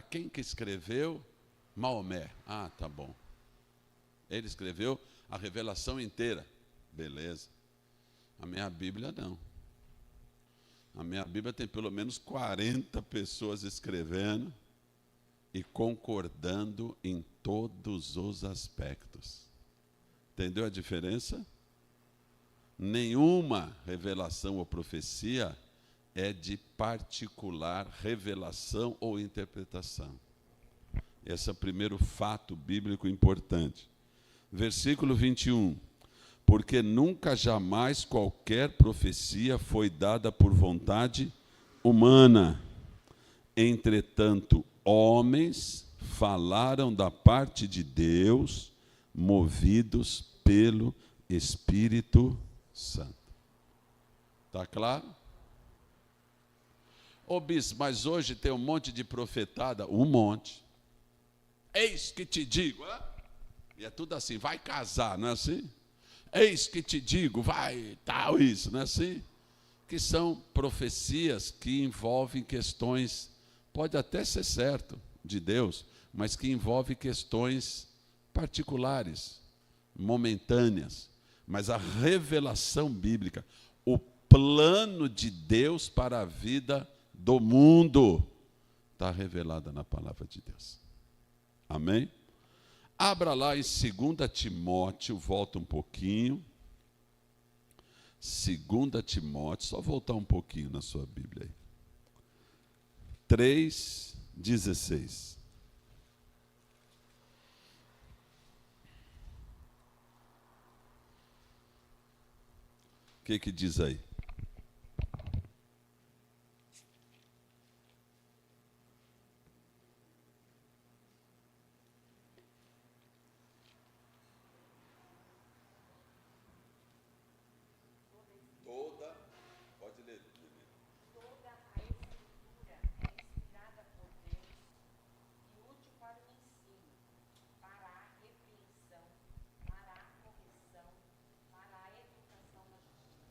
Quem que escreveu? Maomé. Ah, tá bom. Ele escreveu a revelação inteira. Beleza. A minha Bíblia não. A minha Bíblia tem pelo menos 40 pessoas escrevendo e concordando em todos os aspectos. Entendeu a diferença? Nenhuma revelação ou profecia é de particular revelação ou interpretação. Esse é o primeiro fato bíblico importante. Versículo 21. Porque nunca jamais qualquer profecia foi dada por vontade humana. Entretanto, homens falaram da parte de Deus, movidos pelo Espírito Santo. Está claro? Ô bispo, mas hoje tem um monte de profetada, um monte. Eis que te digo, e é tudo assim, vai casar, não é assim? Eis que te digo, vai, tal, isso, não é assim? Que são profecias que envolvem questões, pode até ser certo, de Deus, mas que envolvem questões particulares, momentâneas. Mas a revelação bíblica, o plano de Deus para a vida do mundo, está revelada na palavra de Deus. Amém? Abra lá em 2 Timóteo, volta um pouquinho. 2 Timóteo, só voltar um pouquinho na sua Bíblia aí. 3:16. O que diz aí? Pode ler. Toda a Escritura é inspirada por Deus e útil para o ensino, para a repreensão, para a correção, para a educação na justiça.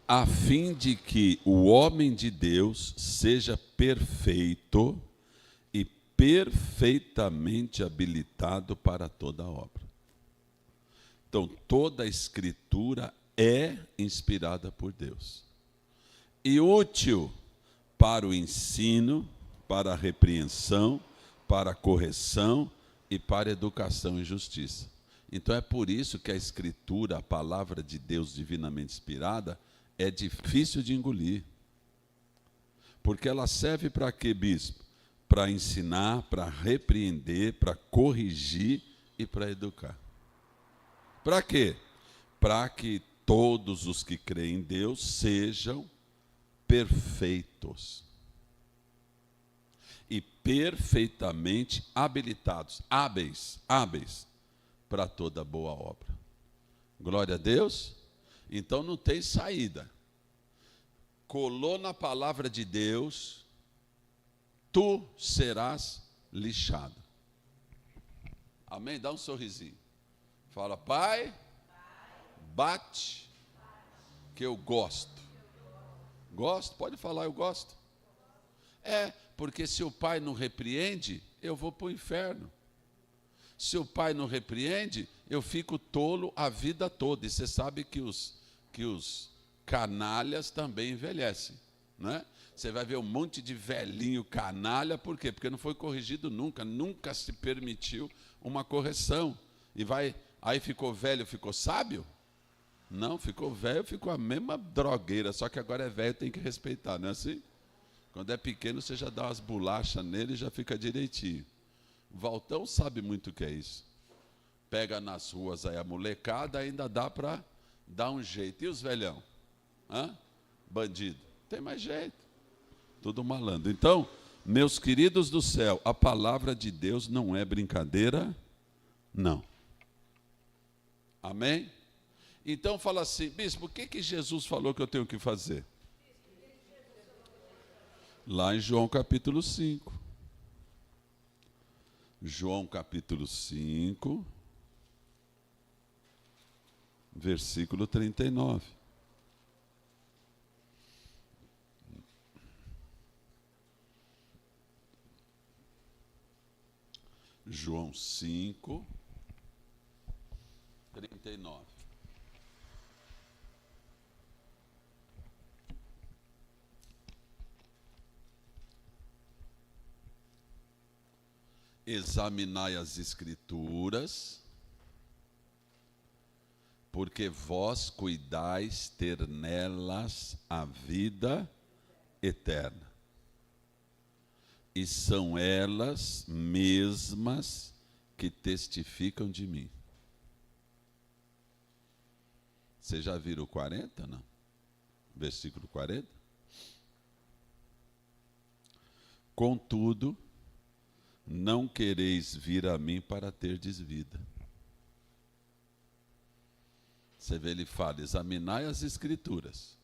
A fim de que o homem de Deus seja perfeito e perfeitamente habilitado para toda obra. Então, toda a Escritura é inspirada por Deus. E útil para o ensino, para a repreensão, para a correção e para a educação em justiça. Então é por isso que a Escritura, a palavra de Deus divinamente inspirada, é difícil de engolir. Porque ela serve para quê, bispo? Para ensinar, para repreender, para corrigir e para educar. Para quê? Para que todos os que creem em Deus sejam perfeitos e perfeitamente habilitados, hábeis para toda boa obra. Glória a Deus. Então não tem saída. Colou na palavra de Deus, tu serás lixado. Amém? Dá um sorrisinho. Fala, pai, bate, que eu gosto. Gosto? Pode falar, eu gosto. Porque se o pai não repreende, eu vou para o inferno. Se o pai não repreende, eu fico tolo a vida toda. E você sabe que os canalhas também envelhecem, né? Você vai ver um monte de velhinho canalha, por quê? Porque não foi corrigido nunca se permitiu uma correção. Aí ficou velho, ficou sábio? Não, ficou velho, ficou a mesma drogueira, só que agora é velho, tem que respeitar, não é assim? Quando é pequeno, você já dá umas bolachas nele e já fica direitinho. O Valtão sabe muito o que é isso. Pega nas ruas aí a molecada, ainda dá para dar um jeito. E os velhão? Bandido? Tem mais jeito. Tudo malandro. Então, meus queridos do céu, a palavra de Deus não é brincadeira, não. Amém? Então fala assim, bispo, o que Jesus falou que eu tenho que fazer? Lá em João capítulo 5. João capítulo 5, versículo 39. João 5, 39. Examinai as Escrituras, porque vós cuidais ter nelas a vida eterna. E são elas mesmas que testificam de mim. Vocês já viram o 40, não? Versículo 40. Contudo, não quereis vir a mim para terdes vida. Você vê, ele fala, examinai as Escrituras,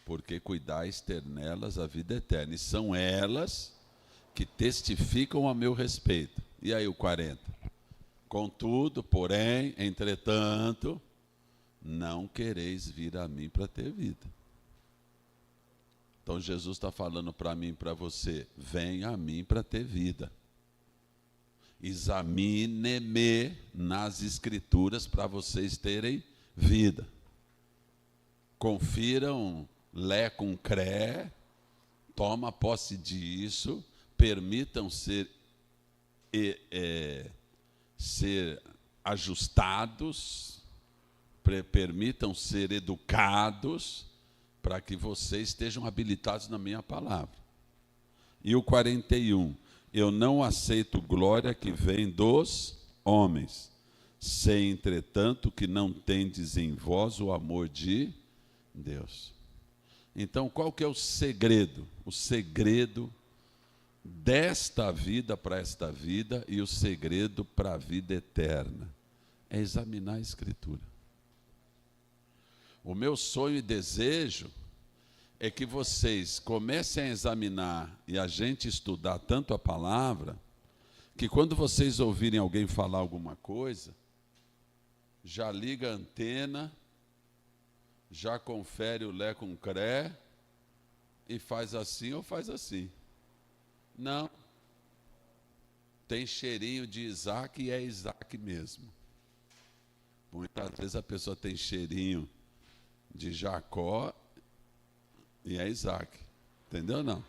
porque cuidais ter nelas a vida eterna. E são elas que testificam a meu respeito. E aí o 40. Contudo, porém, entretanto, não quereis vir a mim para ter vida. Então Jesus está falando para mim e para você, vem a mim para ter vida. Examine-me nas Escrituras para vocês terem vida. Confiram, lé com cré, toma posse disso, permitam ser ajustados, permitam ser educados, para que vocês estejam habilitados na minha palavra. E o 41, eu não aceito glória que vem dos homens, sei, entretanto, que não tendes em vós o amor de Deus. Então, qual que é o segredo? O segredo desta vida para esta vida e o segredo para a vida eterna é examinar a Escritura. O meu sonho e desejo é que vocês comecem a examinar e a gente estudar tanto a palavra, que quando vocês ouvirem alguém falar alguma coisa, já liga a antena, já confere o lé com cré e faz assim ou faz assim. Não. Tem cheirinho de Isaac e é Isaac mesmo. Muitas vezes a pessoa tem cheirinho de Jacó e é Isaac. Entendeu ou não?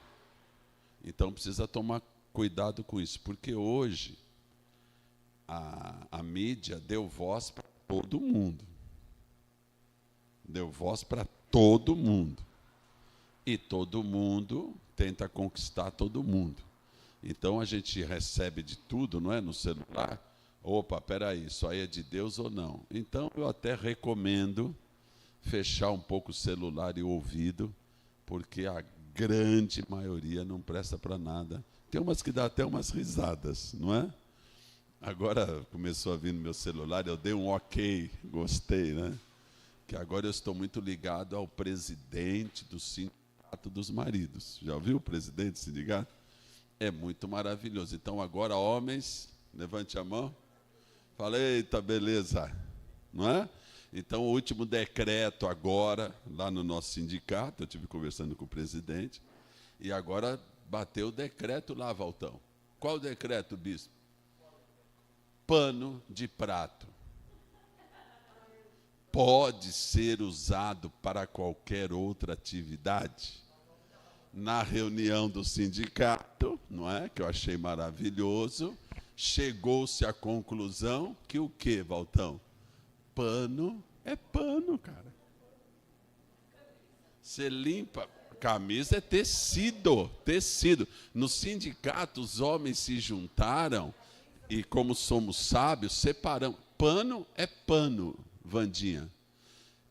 Então precisa tomar cuidado com isso, porque hoje a mídia deu voz para todo mundo. Deu voz para todo mundo. E todo mundo tenta conquistar todo mundo. Então a gente recebe de tudo, não é? No celular. Opa, peraí, isso aí é de Deus ou não? Então eu até recomendo fechar um pouco o celular e o ouvido, porque a grande maioria não presta para nada. Tem umas que dá até umas risadas, não é? Agora começou a vir no meu celular, eu dei um ok, gostei, né? Que agora eu estou muito ligado ao presidente do Sindicato dos Maridos. Já ouviu o presidente do sindicato? É muito maravilhoso. Então agora, homens, levante a mão. Fala, eita, beleza, não é? Então, o último decreto agora, lá no nosso sindicato, eu estive conversando com o presidente, e agora bateu o decreto lá, Valtão. Qual o decreto, bispo? Pano de prato. Pode ser usado para qualquer outra atividade. Na reunião do sindicato, não é? Que eu achei maravilhoso, chegou-se à conclusão que o quê, Valtão? Pano é pano, cara. Você limpa, camisa é tecido, tecido. No sindicato, os homens se juntaram e, como somos sábios, separamos. Pano é pano, Vandinha.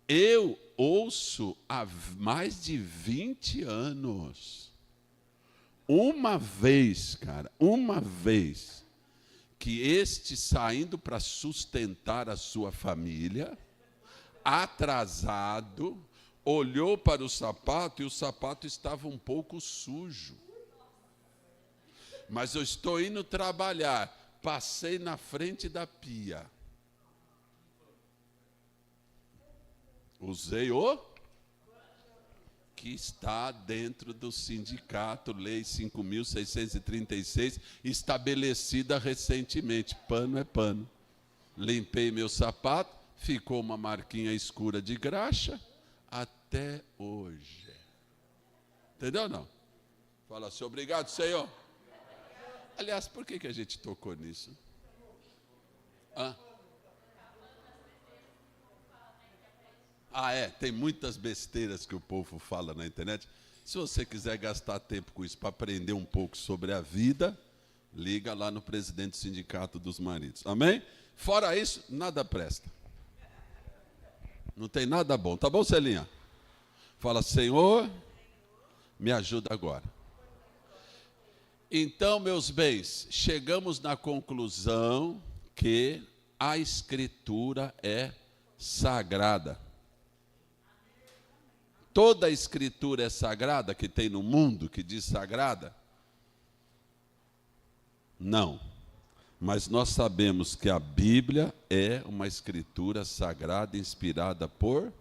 Eu ouço há mais de 20 anos. Uma vez, cara, uma vez, que este saindo para sustentar a sua família, atrasado, olhou para o sapato e o sapato estava um pouco sujo. Mas eu estou indo trabalhar, passei na frente da pia. Usei o que está dentro do sindicato, Lei 5.636, estabelecida recentemente. Pano é pano. Limpei meu sapato, ficou uma marquinha escura de graxa até hoje. Entendeu ou não? Fala assim, obrigado, Senhor. Aliás, por que a gente tocou nisso? Tem muitas besteiras que o povo fala na internet. Se você quiser gastar tempo com isso para aprender um pouco sobre a vida, liga lá no presidente do Sindicato dos Maridos. Amém? Fora isso, nada presta. Não tem nada bom. Tá bom, Celinha? Fala, Senhor, me ajuda agora. Então, meus bens, chegamos na conclusão que a Escritura é sagrada. Toda a Escritura é sagrada que tem no mundo, que diz sagrada? Não. Mas nós sabemos que a Bíblia é uma Escritura sagrada inspirada por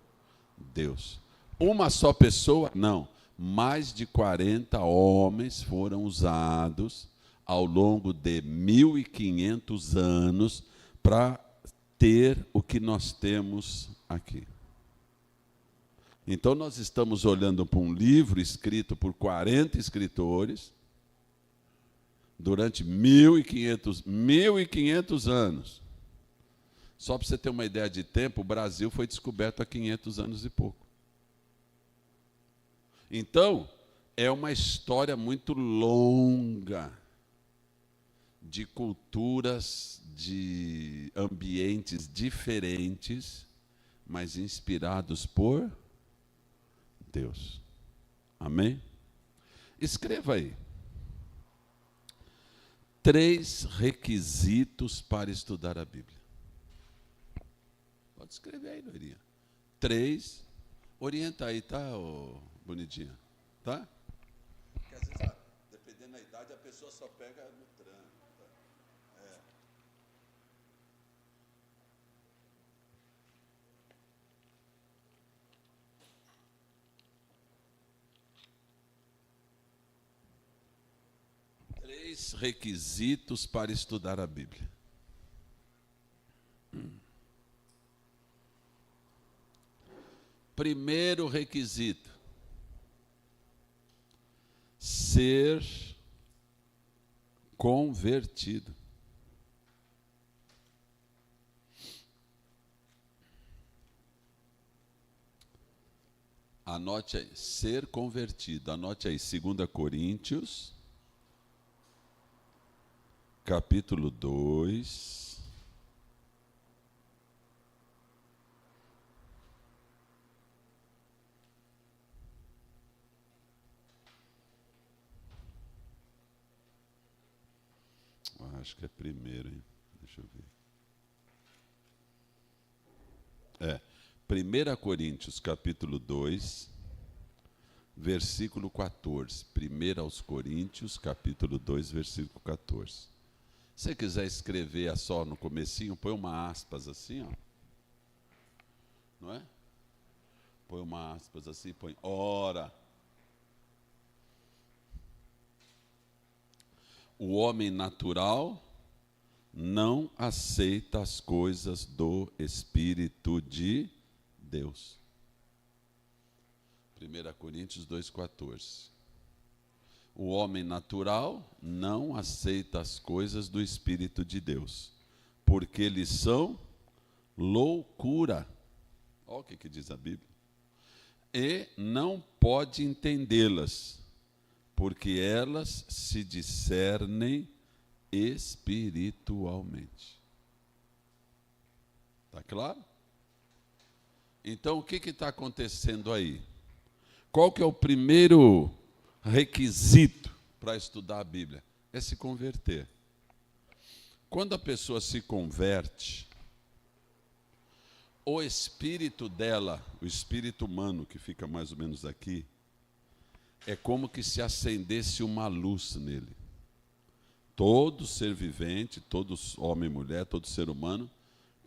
Deus. Uma só pessoa? Não. Mais de 40 homens foram usados ao longo de 1.500 anos para ter o que nós temos aqui. Então, nós estamos olhando para um livro escrito por 40 escritores durante 1.500 anos. Só para você ter uma ideia de tempo, o Brasil foi descoberto há 500 anos e pouco. Então, é uma história muito longa de culturas, de ambientes diferentes, mas inspirados por Deus. Amém? Escreva aí. 3 requisitos para estudar a Bíblia. Pode escrever aí, loirinha. 3. Orienta aí, tá, bonitinha? Tá? Porque às vezes, dependendo da idade, a pessoa só pega no trânsito. Tá? 3 requisitos para estudar a Bíblia. Primeiro requisito: ser convertido. Anote aí, ser convertido. Anote aí, 2 Coríntios, capítulo 2. Acho que é primeiro, hein? Deixa eu ver. 1 Coríntios, capítulo 2, versículo 14. 1 aos Coríntios, capítulo 2, versículo 14. Se você quiser escrever só no comecinho, põe uma aspas assim, ó. Não é? Põe uma aspas assim, põe ora. O homem natural não aceita as coisas do Espírito de Deus. 1 Coríntios 2,14. O homem natural não aceita as coisas do Espírito de Deus, porque eles são loucura. Olha o que diz a Bíblia. E não pode entendê-las, porque elas se discernem espiritualmente. Está claro? Então, o que está acontecendo aí? Qual que é o primeiro requisito para estudar a Bíblia? É se converter. Quando a pessoa se converte, o espírito dela, o espírito humano, que fica mais ou menos aqui, é como que se acendesse uma luz nele. Todo ser vivente, todo homem e mulher, todo ser humano,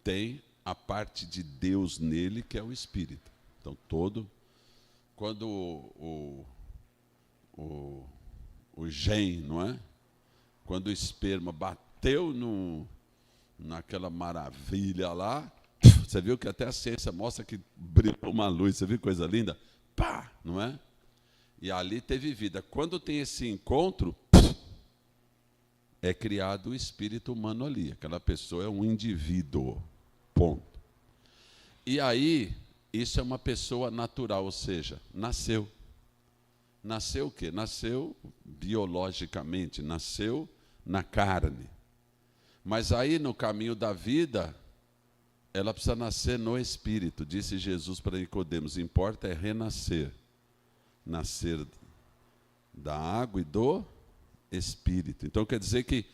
tem a parte de Deus nele, que é o Espírito. Então, todo quando o gen, não é? Quando o esperma bateu naquela maravilha lá, você viu que até a ciência mostra que brilhou uma luz, você viu que coisa linda? Pá, não é? E ali teve vida. Quando tem esse encontro, é criado o espírito humano ali. Aquela pessoa é um indivíduo, ponto. E aí, isso é uma pessoa natural, ou seja, nasceu. Nasceu o quê? Nasceu biologicamente, nasceu na carne. Mas aí, no caminho da vida, ela precisa nascer no espírito. Disse Jesus para Nicodemos, importa é renascer. Nascer da água e do espírito. Então quer dizer que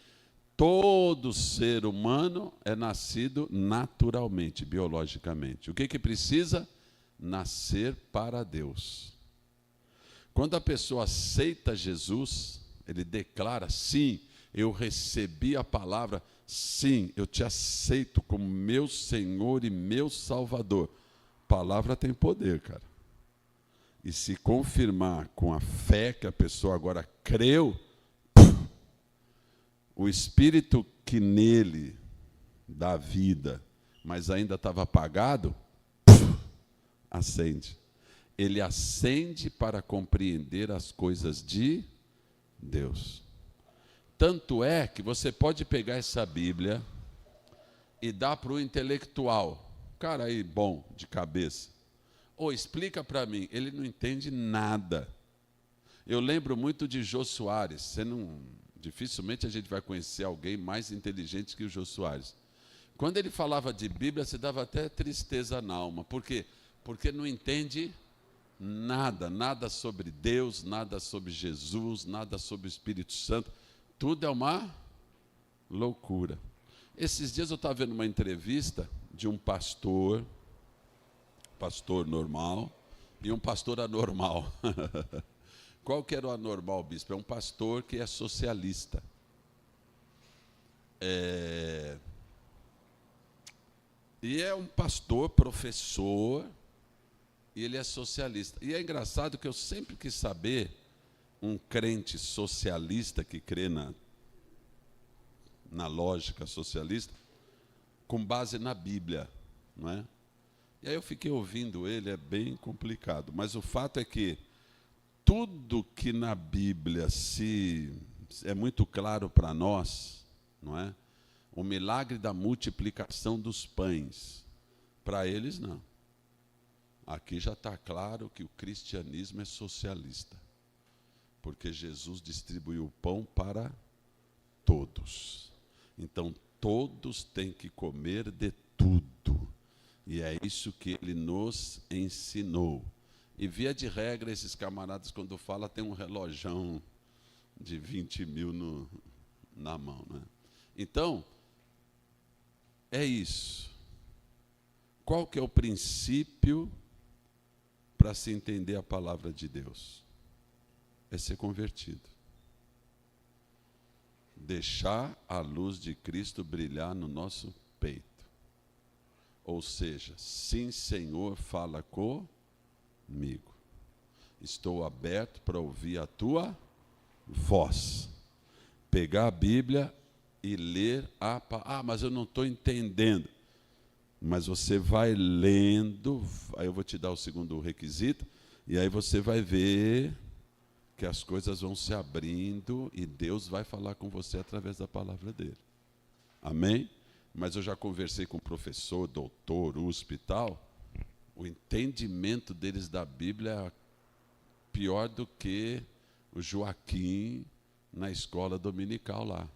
todo ser humano é nascido naturalmente, biologicamente. O que precisa? Nascer para Deus. Quando a pessoa aceita Jesus, ele declara, sim, eu recebi a palavra, sim, eu te aceito como meu Senhor e meu Salvador. A palavra tem poder, cara. E se confirmar com a fé que a pessoa agora creu, o espírito que nele dá vida, mas ainda estava apagado, acende. Ele acende para compreender as coisas de Deus. Tanto é que você pode pegar essa Bíblia e dar para o intelectual, cara aí bom, de cabeça. Ou explica para mim, ele não entende nada. Eu lembro muito de Jô Soares. Dificilmente a gente vai conhecer alguém mais inteligente que o Jô Soares. Quando ele falava de Bíblia, você dava até tristeza na alma. Por quê? Porque não entende nada, nada sobre Deus, nada sobre Jesus, nada sobre o Espírito Santo. Tudo é uma loucura. Esses dias eu estava vendo uma entrevista de um pastor normal e um pastor anormal. Qual que era o anormal, bispo? É um pastor que é socialista. E é um pastor, professor, e ele é socialista. E é engraçado que eu sempre quis saber, um crente socialista que crê na lógica socialista, com base na Bíblia, não é? E aí eu fiquei ouvindo ele, é bem complicado. Mas o fato é que tudo que na Bíblia é muito claro para nós, não é? O milagre da multiplicação dos pães, para eles não. Aqui já está claro que o cristianismo é socialista, porque Jesus distribuiu o pão para todos. Então todos têm que comer de tudo. E é isso que ele nos ensinou. E via de regra, esses camaradas, quando falam, tem um relojão de 20 mil na mão, né? Então, é isso. Qual que é o princípio para se entender a palavra de Deus? É ser convertido. Deixar a luz de Cristo brilhar no nosso peito. Ou seja, sim, Senhor, fala comigo. Estou aberto para ouvir a tua voz. Pegar a Bíblia e ler a palavra. Ah, mas eu não estou entendendo. Mas você vai lendo, aí eu vou te dar o segundo requisito, e aí você vai ver que as coisas vão se abrindo e Deus vai falar com você através da palavra dele. Amém? Mas eu já conversei com professor, doutor, USP e tal, o entendimento deles da Bíblia é pior do que o Joaquim na escola dominical lá.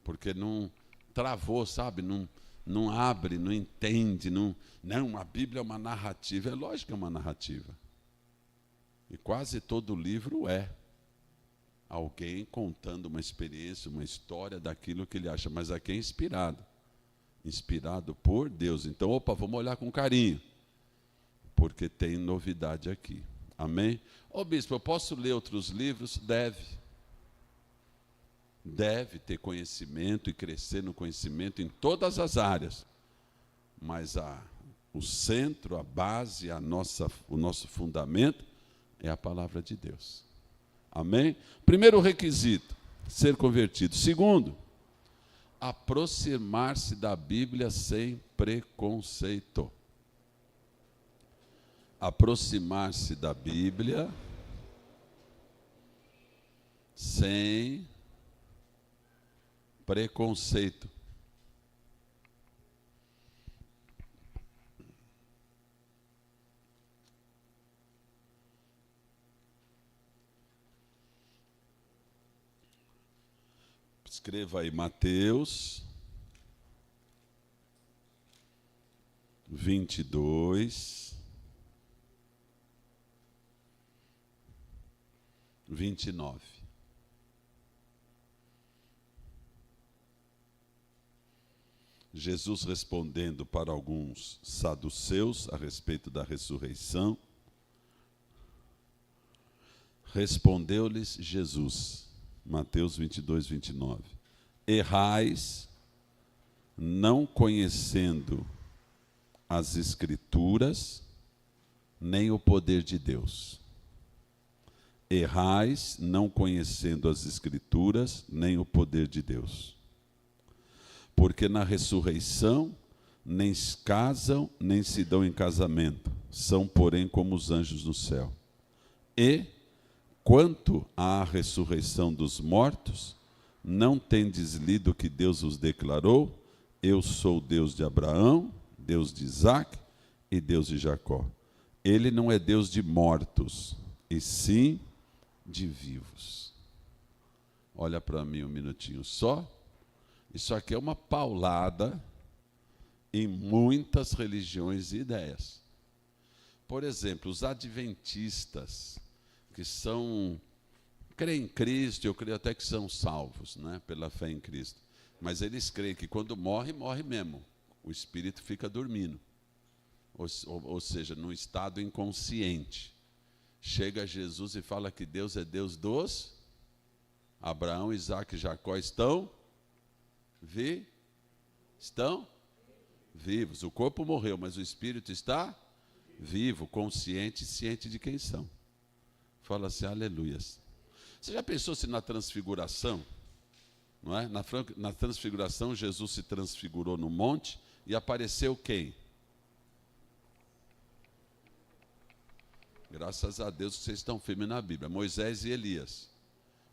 Porque não travou, sabe? Não abre, não entende. Não, a Bíblia é uma narrativa. É lógico que é uma narrativa. E quase todo livro é alguém contando uma experiência, uma história daquilo que ele acha. Mas aqui é inspirado. Inspirado por Deus. Então, vamos olhar com carinho. Porque tem novidade aqui. Amém? Ô bispo, eu posso ler outros livros? Deve. Deve ter conhecimento e crescer no conhecimento em todas as áreas. Mas o centro, a base, o nosso fundamento é a palavra de Deus. Amém? Primeiro requisito, ser convertido. Segundo, aproximar-se da Bíblia sem preconceito. Aproximar-se da Bíblia sem preconceito. Escreva aí Mateus 22, 29. Jesus respondendo para alguns saduceus a respeito da ressurreição, respondeu-lhes Jesus, Mateus 22, 29, errais, não conhecendo as Escrituras, nem o poder de Deus. Errais, não conhecendo as Escrituras, nem o poder de Deus. Porque na ressurreição nem se casam, nem se dão em casamento, são, porém, como os anjos no céu. E, quanto à ressurreição dos mortos, não tendes lido que Deus os declarou? Eu sou o Deus de Abraão, Deus de Isaque e Deus de Jacó. Ele não é Deus de mortos, e sim de vivos. Olha para mim um minutinho só. Isso aqui é uma paulada em muitas religiões e ideias. Por exemplo, os adventistas, que creem em Cristo, eu creio até que são salvos, né, pela fé em Cristo. Mas eles creem que quando morre, morre mesmo. O espírito fica dormindo. Ou seja, num estado inconsciente. Chega Jesus e fala que Deus é Deus dos Abraão, Isaque e Jacó estão vivos. O corpo morreu, mas o espírito está vivo, consciente e ciente de quem são. Fala assim, aleluias. Você já pensou se na transfiguração, não é? Na transfiguração, Jesus se transfigurou no monte e apareceu quem? Graças a Deus que vocês estão firmes na Bíblia. Moisés e Elias.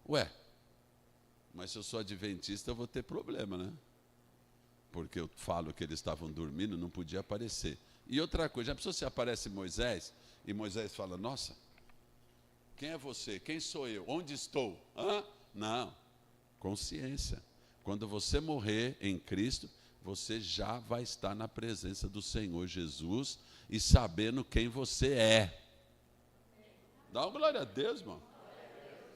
Ué, mas se eu sou adventista, eu vou ter problema, né? Porque eu falo que eles estavam dormindo, não podia aparecer. E outra coisa, já pensou se aparece Moisés, e Moisés fala, nossa, quem é você? Quem sou eu? Onde estou? Hã? Não, consciência. Quando você morrer em Cristo, você já vai estar na presença do Senhor Jesus e sabendo quem você é. Dá uma glória a Deus, irmão.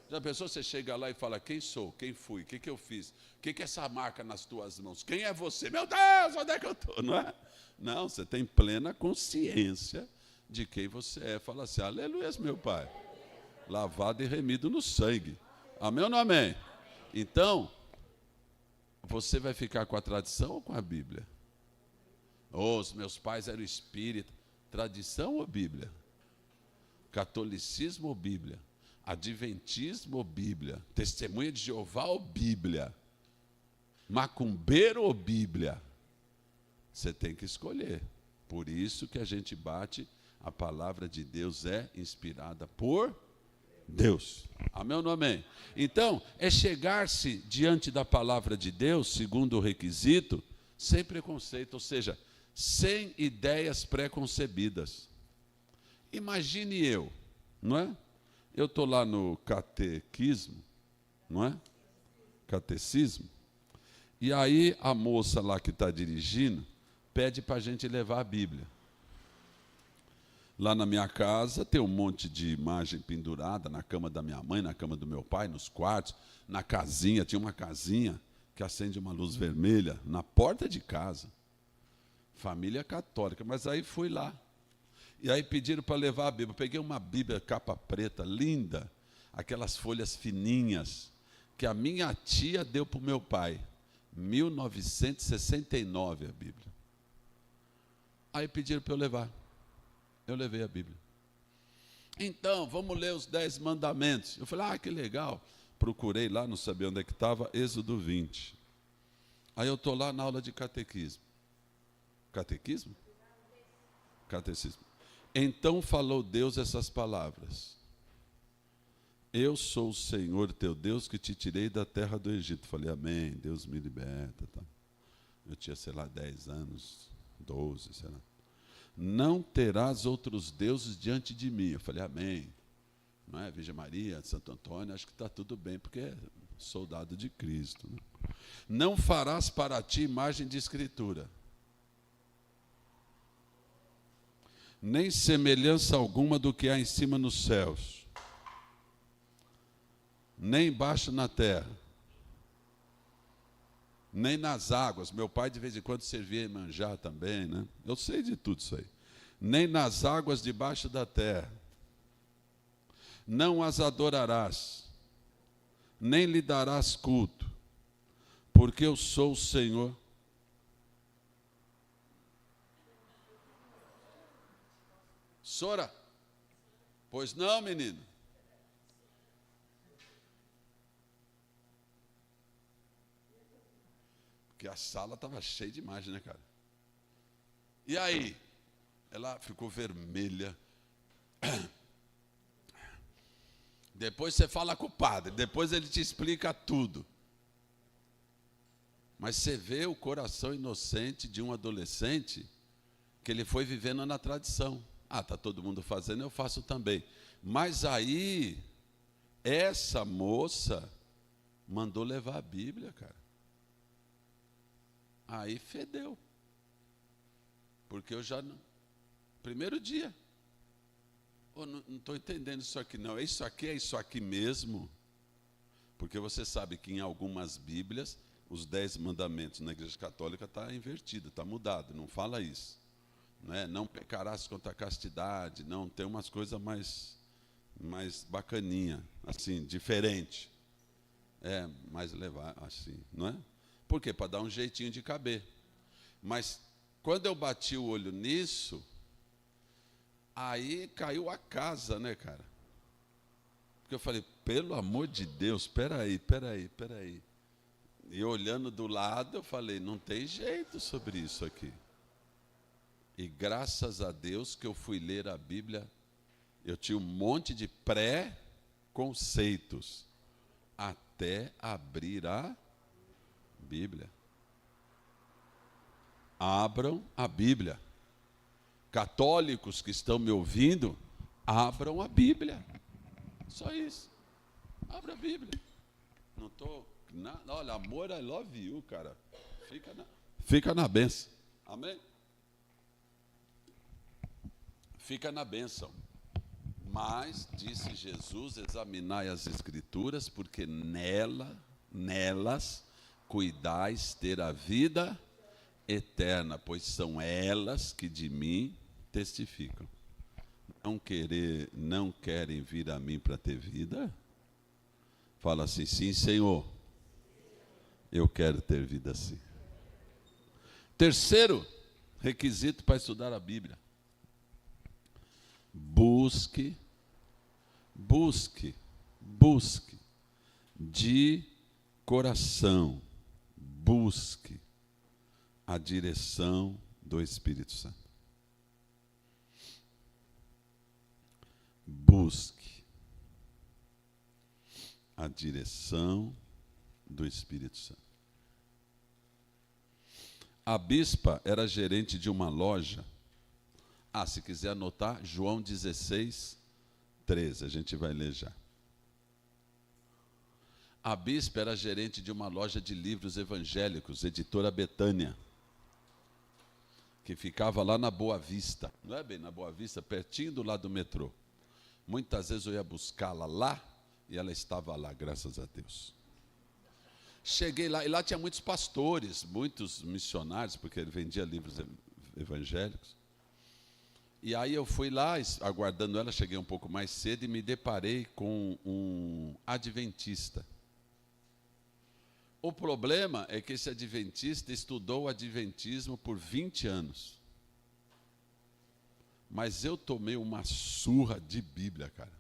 Já pensou, você chega lá e fala, quem sou, quem fui, o que eu fiz? O que é essa marca nas tuas mãos? Quem é você? Meu Deus, onde é que eu estou? Não é? Não, você tem plena consciência de quem você é. Fala assim, aleluia, meu Pai. Lavado e remido no sangue. Amém ou não amém? Então, você vai ficar com a tradição ou com a Bíblia? Os meus pais eram espíritas. Tradição ou Bíblia? Catolicismo ou Bíblia? Adventismo ou Bíblia? Testemunha de Jeová ou Bíblia? Macumbeiro ou Bíblia? Você tem que escolher. Por isso que a gente bate, a palavra de Deus é inspirada por Deus. Amém ou não amém? Então, é chegar-se diante da palavra de Deus, segundo o requisito, sem preconceito, ou seja, sem ideias pré-concebidas. Imagine eu, não é? Eu estou lá no catequismo, não é? Catecismo. E aí a moça lá que está dirigindo pede para a gente levar a Bíblia. Lá na minha casa tem um monte de imagem pendurada na cama da minha mãe, na cama do meu pai, nos quartos, na casinha. Tinha uma casinha que acende uma luz vermelha na porta de casa. Família católica, mas aí fui lá. E aí pediram para levar a Bíblia. Eu peguei uma Bíblia capa preta, linda, aquelas folhas fininhas, que a minha tia deu para o meu pai. 1969 a Bíblia. Aí pediram para eu levar. Eu levei a Bíblia. Então, vamos ler os 10 mandamentos. Eu falei, que legal. Procurei lá, não sabia onde é que estava, Êxodo 20. Aí eu estou lá na aula de catequismo. Catequismo? Catecismo. Então falou Deus essas palavras. Eu sou o Senhor teu Deus que te tirei da terra do Egito. Falei, amém, Deus me liberta. Tá. Eu tinha, 10 anos, 12, sei lá. Não terás outros deuses diante de mim. Eu falei, amém. Não é? Virgem Maria, Santo Antônio, acho que está tudo bem, porque é soldado de Cristo. Né? Não farás para ti imagem de escritura, nem semelhança alguma do que há em cima nos céus, nem embaixo na terra, nem nas águas. Meu pai de vez em quando servia manjar também, né? Eu sei de tudo isso aí. Nem nas águas debaixo da terra. Não as adorarás, nem lhe darás culto, porque eu sou o Senhor. Sora? Pois não, menino. Porque a sala estava cheia de imagem, né, cara? E aí? Ela ficou vermelha. Depois você fala com o padre, depois ele te explica tudo. Mas você vê o coração inocente de um adolescente que ele foi vivendo na tradição. Está todo mundo fazendo, eu faço também. Mas aí, essa moça mandou levar a Bíblia, cara. Aí fedeu. Porque eu já... Primeiro dia. Não estou entendendo isso aqui, não. É isso aqui mesmo? Porque você sabe que em algumas Bíblias, os 10 mandamentos na Igreja Católica está invertido, está mudado, não fala isso. Não é? Não pecarás contra a castidade, não, tem umas coisas mais bacaninha, assim, diferente. Mais levar, assim, não é? Por quê? Para dar um jeitinho de caber. Mas, quando eu bati o olho nisso... Aí caiu a casa, né, cara? Porque eu falei, pelo amor de Deus, espera aí. E olhando do lado, eu falei, não tem jeito sobre isso aqui. E graças a Deus que eu fui ler a Bíblia, eu tinha um monte de pré-conceitos, até abrir a Bíblia. Abram a Bíblia. Católicos que estão me ouvindo, abram a Bíblia. Só isso. Abra a Bíblia. Não estou... Olha, amor, I love you, cara. Fica na bênção. Amém? Fica na bênção. Mas, disse Jesus, examinai as Escrituras, porque nelas cuidais ter a vida eterna, pois são elas que de mim testificam. Não querem vir a mim para ter vida? Fala assim, sim, Senhor, eu quero ter vida assim. Terceiro requisito para estudar a Bíblia. Busque de coração, busque a direção do Espírito Santo. Busque a direção do Espírito Santo. A bispa era gerente de uma loja. Se quiser anotar, João 16, 13, a gente vai ler já. A bispa era gerente de uma loja de livros evangélicos, editora Betânia, que ficava lá na Boa Vista. Não é bem na Boa Vista, pertinho do lado do metrô. Muitas vezes eu ia buscá-la lá, e ela estava lá, graças a Deus. Cheguei lá, e lá tinha muitos pastores, muitos missionários, porque ele vendia livros evangélicos. E aí eu fui lá, aguardando ela, cheguei um pouco mais cedo e me deparei com um adventista. O problema é que esse adventista estudou o adventismo por 20 anos. Mas eu tomei uma surra de Bíblia, cara.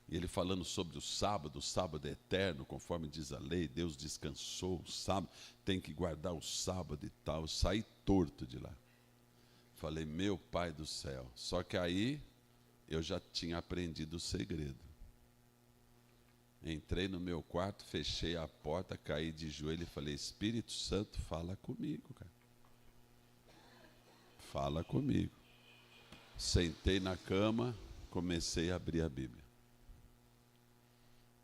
E ele falando sobre o sábado é eterno, conforme diz a lei, Deus descansou o sábado, tem que guardar o sábado e tal. Eu saí torto de lá. Falei, meu pai do céu. Só que aí eu já tinha aprendido o segredo. Entrei no meu quarto, fechei a porta, caí de joelho e falei, Espírito Santo, fala comigo, cara. Fala comigo. Sentei na cama, comecei a abrir a Bíblia.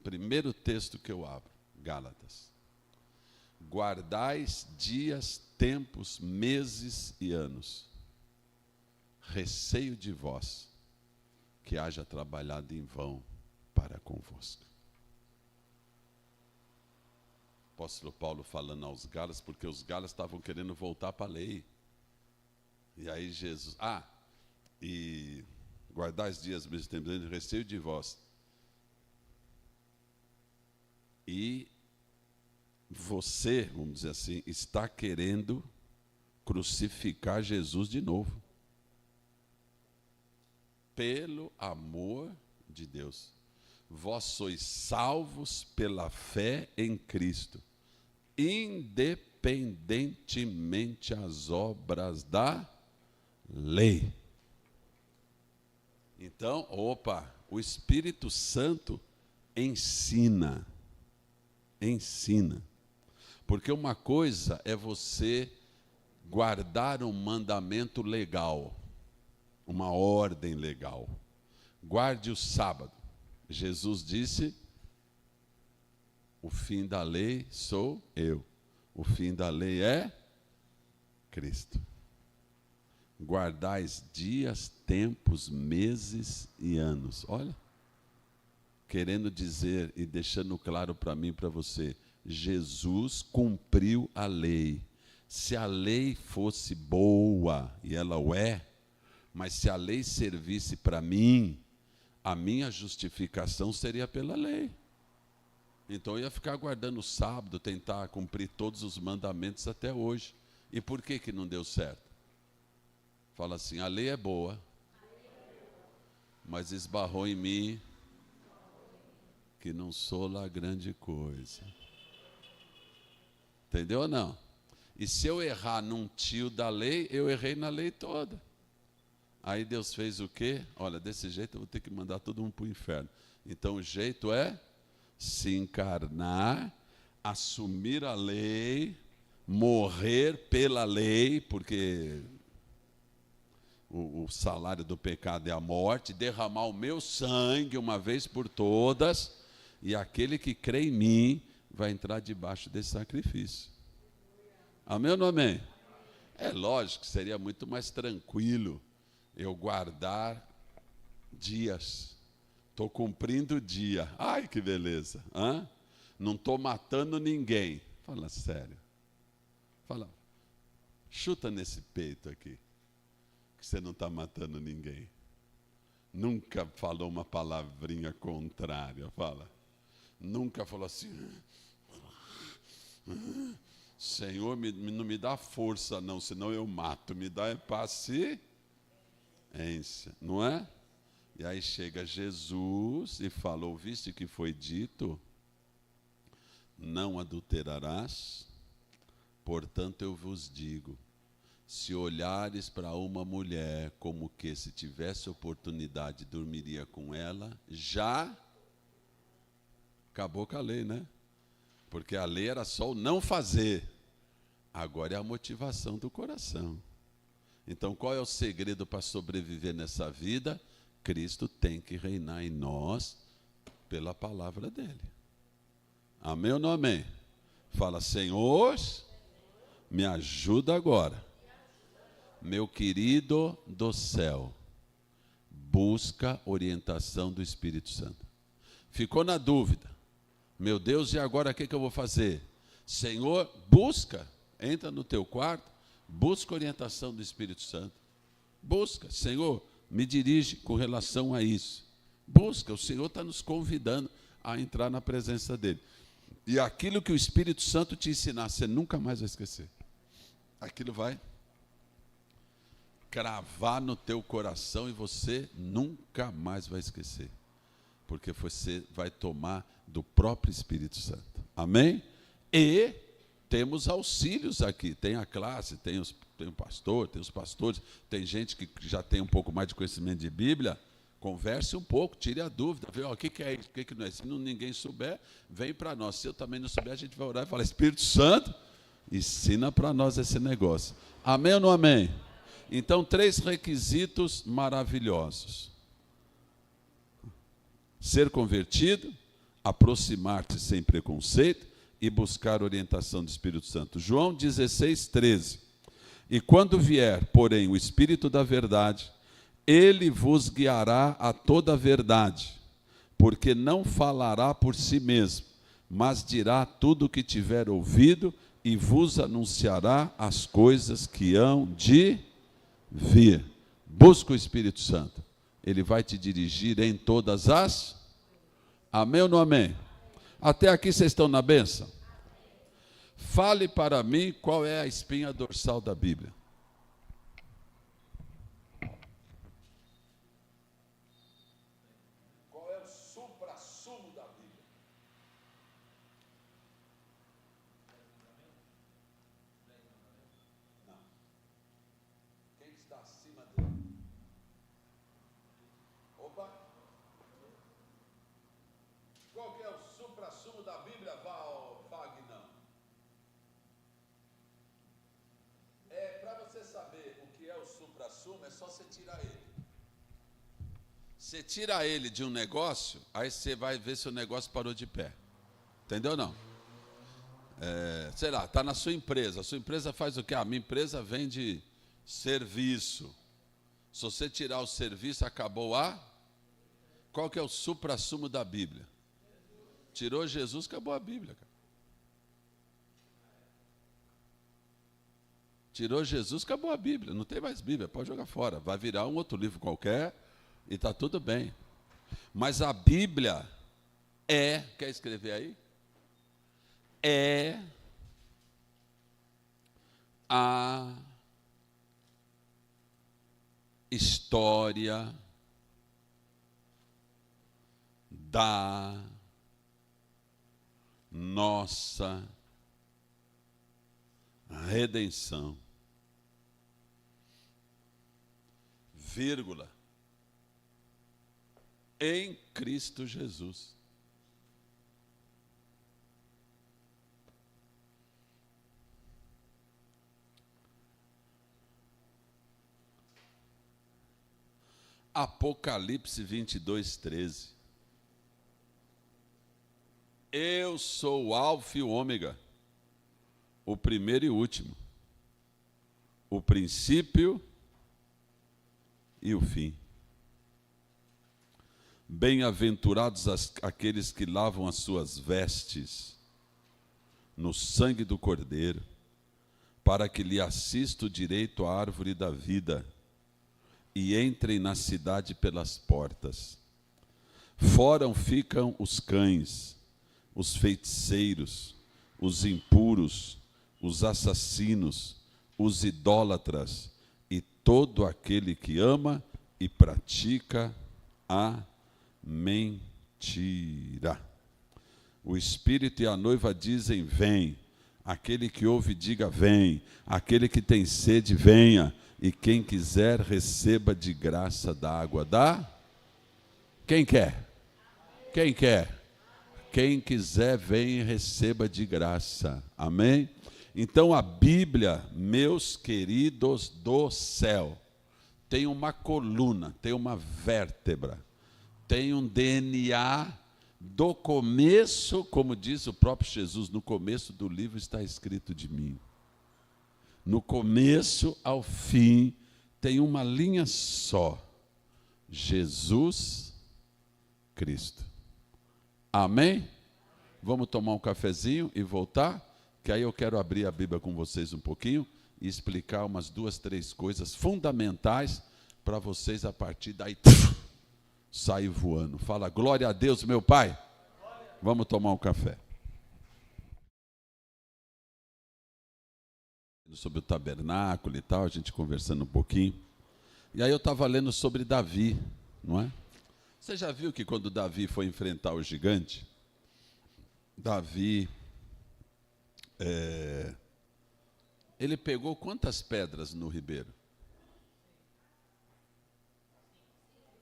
Primeiro texto que eu abro, Gálatas. Guardais dias, tempos, meses e anos. Receio de vós, que haja trabalhado em vão para convosco. Apóstolo Paulo falando aos Gálatas, porque os Gálatas estavam querendo voltar para a lei. E aí Jesus, e guardais dias, meses, tempos, anos, receio de vós. E você, vamos dizer assim, está querendo crucificar Jesus de novo. Pelo amor de Deus. Vós sois salvos pela fé em Cristo, independentemente as obras da lei. Então, o Espírito Santo ensina. Porque uma coisa é você guardar um mandamento legal, uma ordem legal. Guarde o sábado. Jesus disse, o fim da lei sou eu. O fim da lei é Cristo. Guardais dias, tempos, meses e anos. Olha. Querendo dizer e deixando claro para mim e para você, Jesus cumpriu a lei. Se a lei fosse boa, e ela o é, mas se a lei servisse para mim, a minha justificação seria pela lei. Então eu ia ficar guardando o sábado, tentar cumprir todos os mandamentos até hoje. E por que não deu certo? Fala assim, a lei é boa, mas esbarrou em mim, que não sou lá grande coisa. Entendeu ou não? E se eu errar num tio da lei, eu errei na lei toda. Aí Deus fez o quê? Olha, desse jeito eu vou ter que mandar todo mundo para o inferno. Então o jeito é se encarnar, assumir a lei, morrer pela lei, porque o salário do pecado é a morte, derramar o meu sangue uma vez por todas, e aquele que crê em mim vai entrar debaixo desse sacrifício. Amém ou não amém? É lógico que seria muito mais tranquilo eu guardar dias. Estou cumprindo o dia. Ai, que beleza. Não estou matando ninguém. Fala sério. Fala. Chuta nesse peito aqui. Que você não está matando ninguém. Nunca falou uma palavrinha contrária. Fala. Nunca falou assim, Senhor, não me dá força não, senão eu mato. Me dá paciência, não é? E aí chega Jesus e fala, ouviste que foi dito? Não adulterarás, portanto eu vos digo, se olhares para uma mulher como que se tivesse oportunidade dormiria com ela, já acabou com a lei, né? Porque a lei era só o não fazer. Agora é a motivação do coração. Então, qual é o segredo para sobreviver nessa vida? Cristo tem que reinar em nós pela palavra dele. Amém ou não amém? Fala, Senhor, me ajuda agora. Meu querido do céu, busca orientação do Espírito Santo. Ficou na dúvida. Meu Deus, e agora o que eu vou fazer? Senhor, busca, entra no teu quarto, busca orientação do Espírito Santo. Busca, Senhor, me dirige com relação a isso. Busca, o Senhor está nos convidando a entrar na presença dele. E aquilo que o Espírito Santo te ensinar, você nunca mais vai esquecer. Aquilo vai cravar no teu coração e você nunca mais vai esquecer. Porque você vai tomar do próprio Espírito Santo. Amém? E temos auxílios aqui. Tem a classe, tem o pastor, tem os pastores, tem gente que já tem um pouco mais de conhecimento de Bíblia. Converse um pouco, tire a dúvida, vê o que é isso, o que não é. Se ninguém souber, vem para nós. Se eu também não souber, a gente vai orar e falar: Espírito Santo, ensina para nós esse negócio. Amém ou não amém? Então, 3 requisitos maravilhosos: ser convertido, aproximar-te sem preconceito e buscar orientação do Espírito Santo. João 16, 13. E quando vier, porém, o Espírito da verdade, ele vos guiará a toda a verdade, porque não falará por si mesmo, mas dirá tudo o que tiver ouvido e vos anunciará as coisas que hão de vir. Busca o Espírito Santo. Ele vai te dirigir em todas as... Amém ou não amém? Até aqui vocês estão na bênção? Fale para mim qual é a espinha dorsal da Bíblia. Qual é o suprassumo da Bíblia? Não. Quem está acima dele? Opa! Qual que é o suprassumo da Bíblia, Vagnão? Para você saber o que é o suprassumo, é só você tirar ele. Você tira ele de um negócio, aí você vai ver se o negócio parou de pé. Entendeu ou não? Sei lá, está na sua empresa. A sua empresa faz o quê? A minha empresa vende serviço. Se você tirar o serviço, acabou a... Qual que é o suprassumo da Bíblia? Tirou Jesus, acabou a Bíblia, cara. Tirou Jesus, acabou a Bíblia. Não tem mais Bíblia, pode jogar fora. Vai virar um outro livro qualquer e está tudo bem. Mas a Bíblia quer escrever aí? É a história da nossa redenção. Vírgula. Em Cristo Jesus. Apocalipse 22, 13. Eu sou o Alfa e o Ômega, o primeiro e o último, o princípio e o fim. Bem-aventurados aqueles que lavam as suas vestes no sangue do Cordeiro, para que lhe assista o direito à árvore da vida e entrem na cidade pelas portas. Fora ficam os cães, os feiticeiros, os impuros, os assassinos, os idólatras e todo aquele que ama e pratica a mentira. O Espírito e a noiva dizem: vem. Aquele que ouve, diga: vem. Aquele que tem sede, venha. E quem quiser, receba de graça da água da... Quem quer? Quem quer? Quem quiser, vem e receba de graça. Amém? Então a Bíblia, meus queridos do céu, tem uma coluna, tem uma vértebra, tem um DNA do começo, como diz o próprio Jesus, no começo do livro está escrito de mim. No começo ao fim tem uma linha só: Jesus Cristo. Amém? Vamos tomar um cafezinho e voltar? Que aí eu quero abrir a Bíblia com vocês um pouquinho e explicar umas 2, 3 coisas fundamentais para vocês a partir daí sair voando. Fala: glória a Deus, meu Pai. Vamos tomar um café. Sobre o tabernáculo e tal, a gente conversando um pouquinho. E aí eu estava lendo sobre Davi, não é? Você já viu que quando Davi foi enfrentar o gigante, Davi, ele pegou quantas pedras no ribeiro?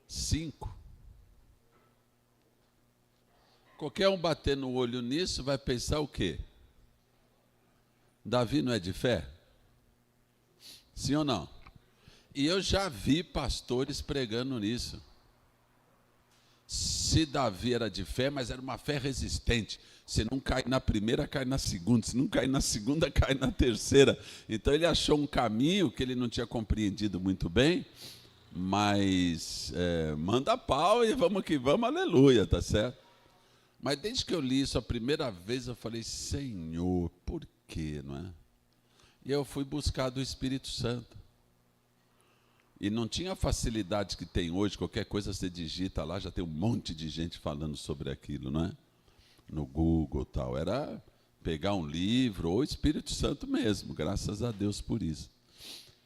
5. Qualquer um bater no olho nisso vai pensar o quê? Davi não é de fé? Sim ou não? E eu já vi pastores pregando nisso. Se Davi era de fé, mas era uma fé resistente. Se não cai na primeira, cai na segunda. Se não cai na segunda, cai na terceira. Então ele achou um caminho que ele não tinha compreendido muito bem, mas manda pau e vamos que vamos, aleluia, tá certo? Mas desde que eu li isso a primeira vez, eu falei, Senhor, por quê, não é? E eu fui buscar do Espírito Santo. E não tinha a facilidade que tem hoje, qualquer coisa você digita lá, já tem um monte de gente falando sobre aquilo, não é? No Google e tal. Era pegar um livro, ou o Espírito Santo mesmo, graças a Deus por isso.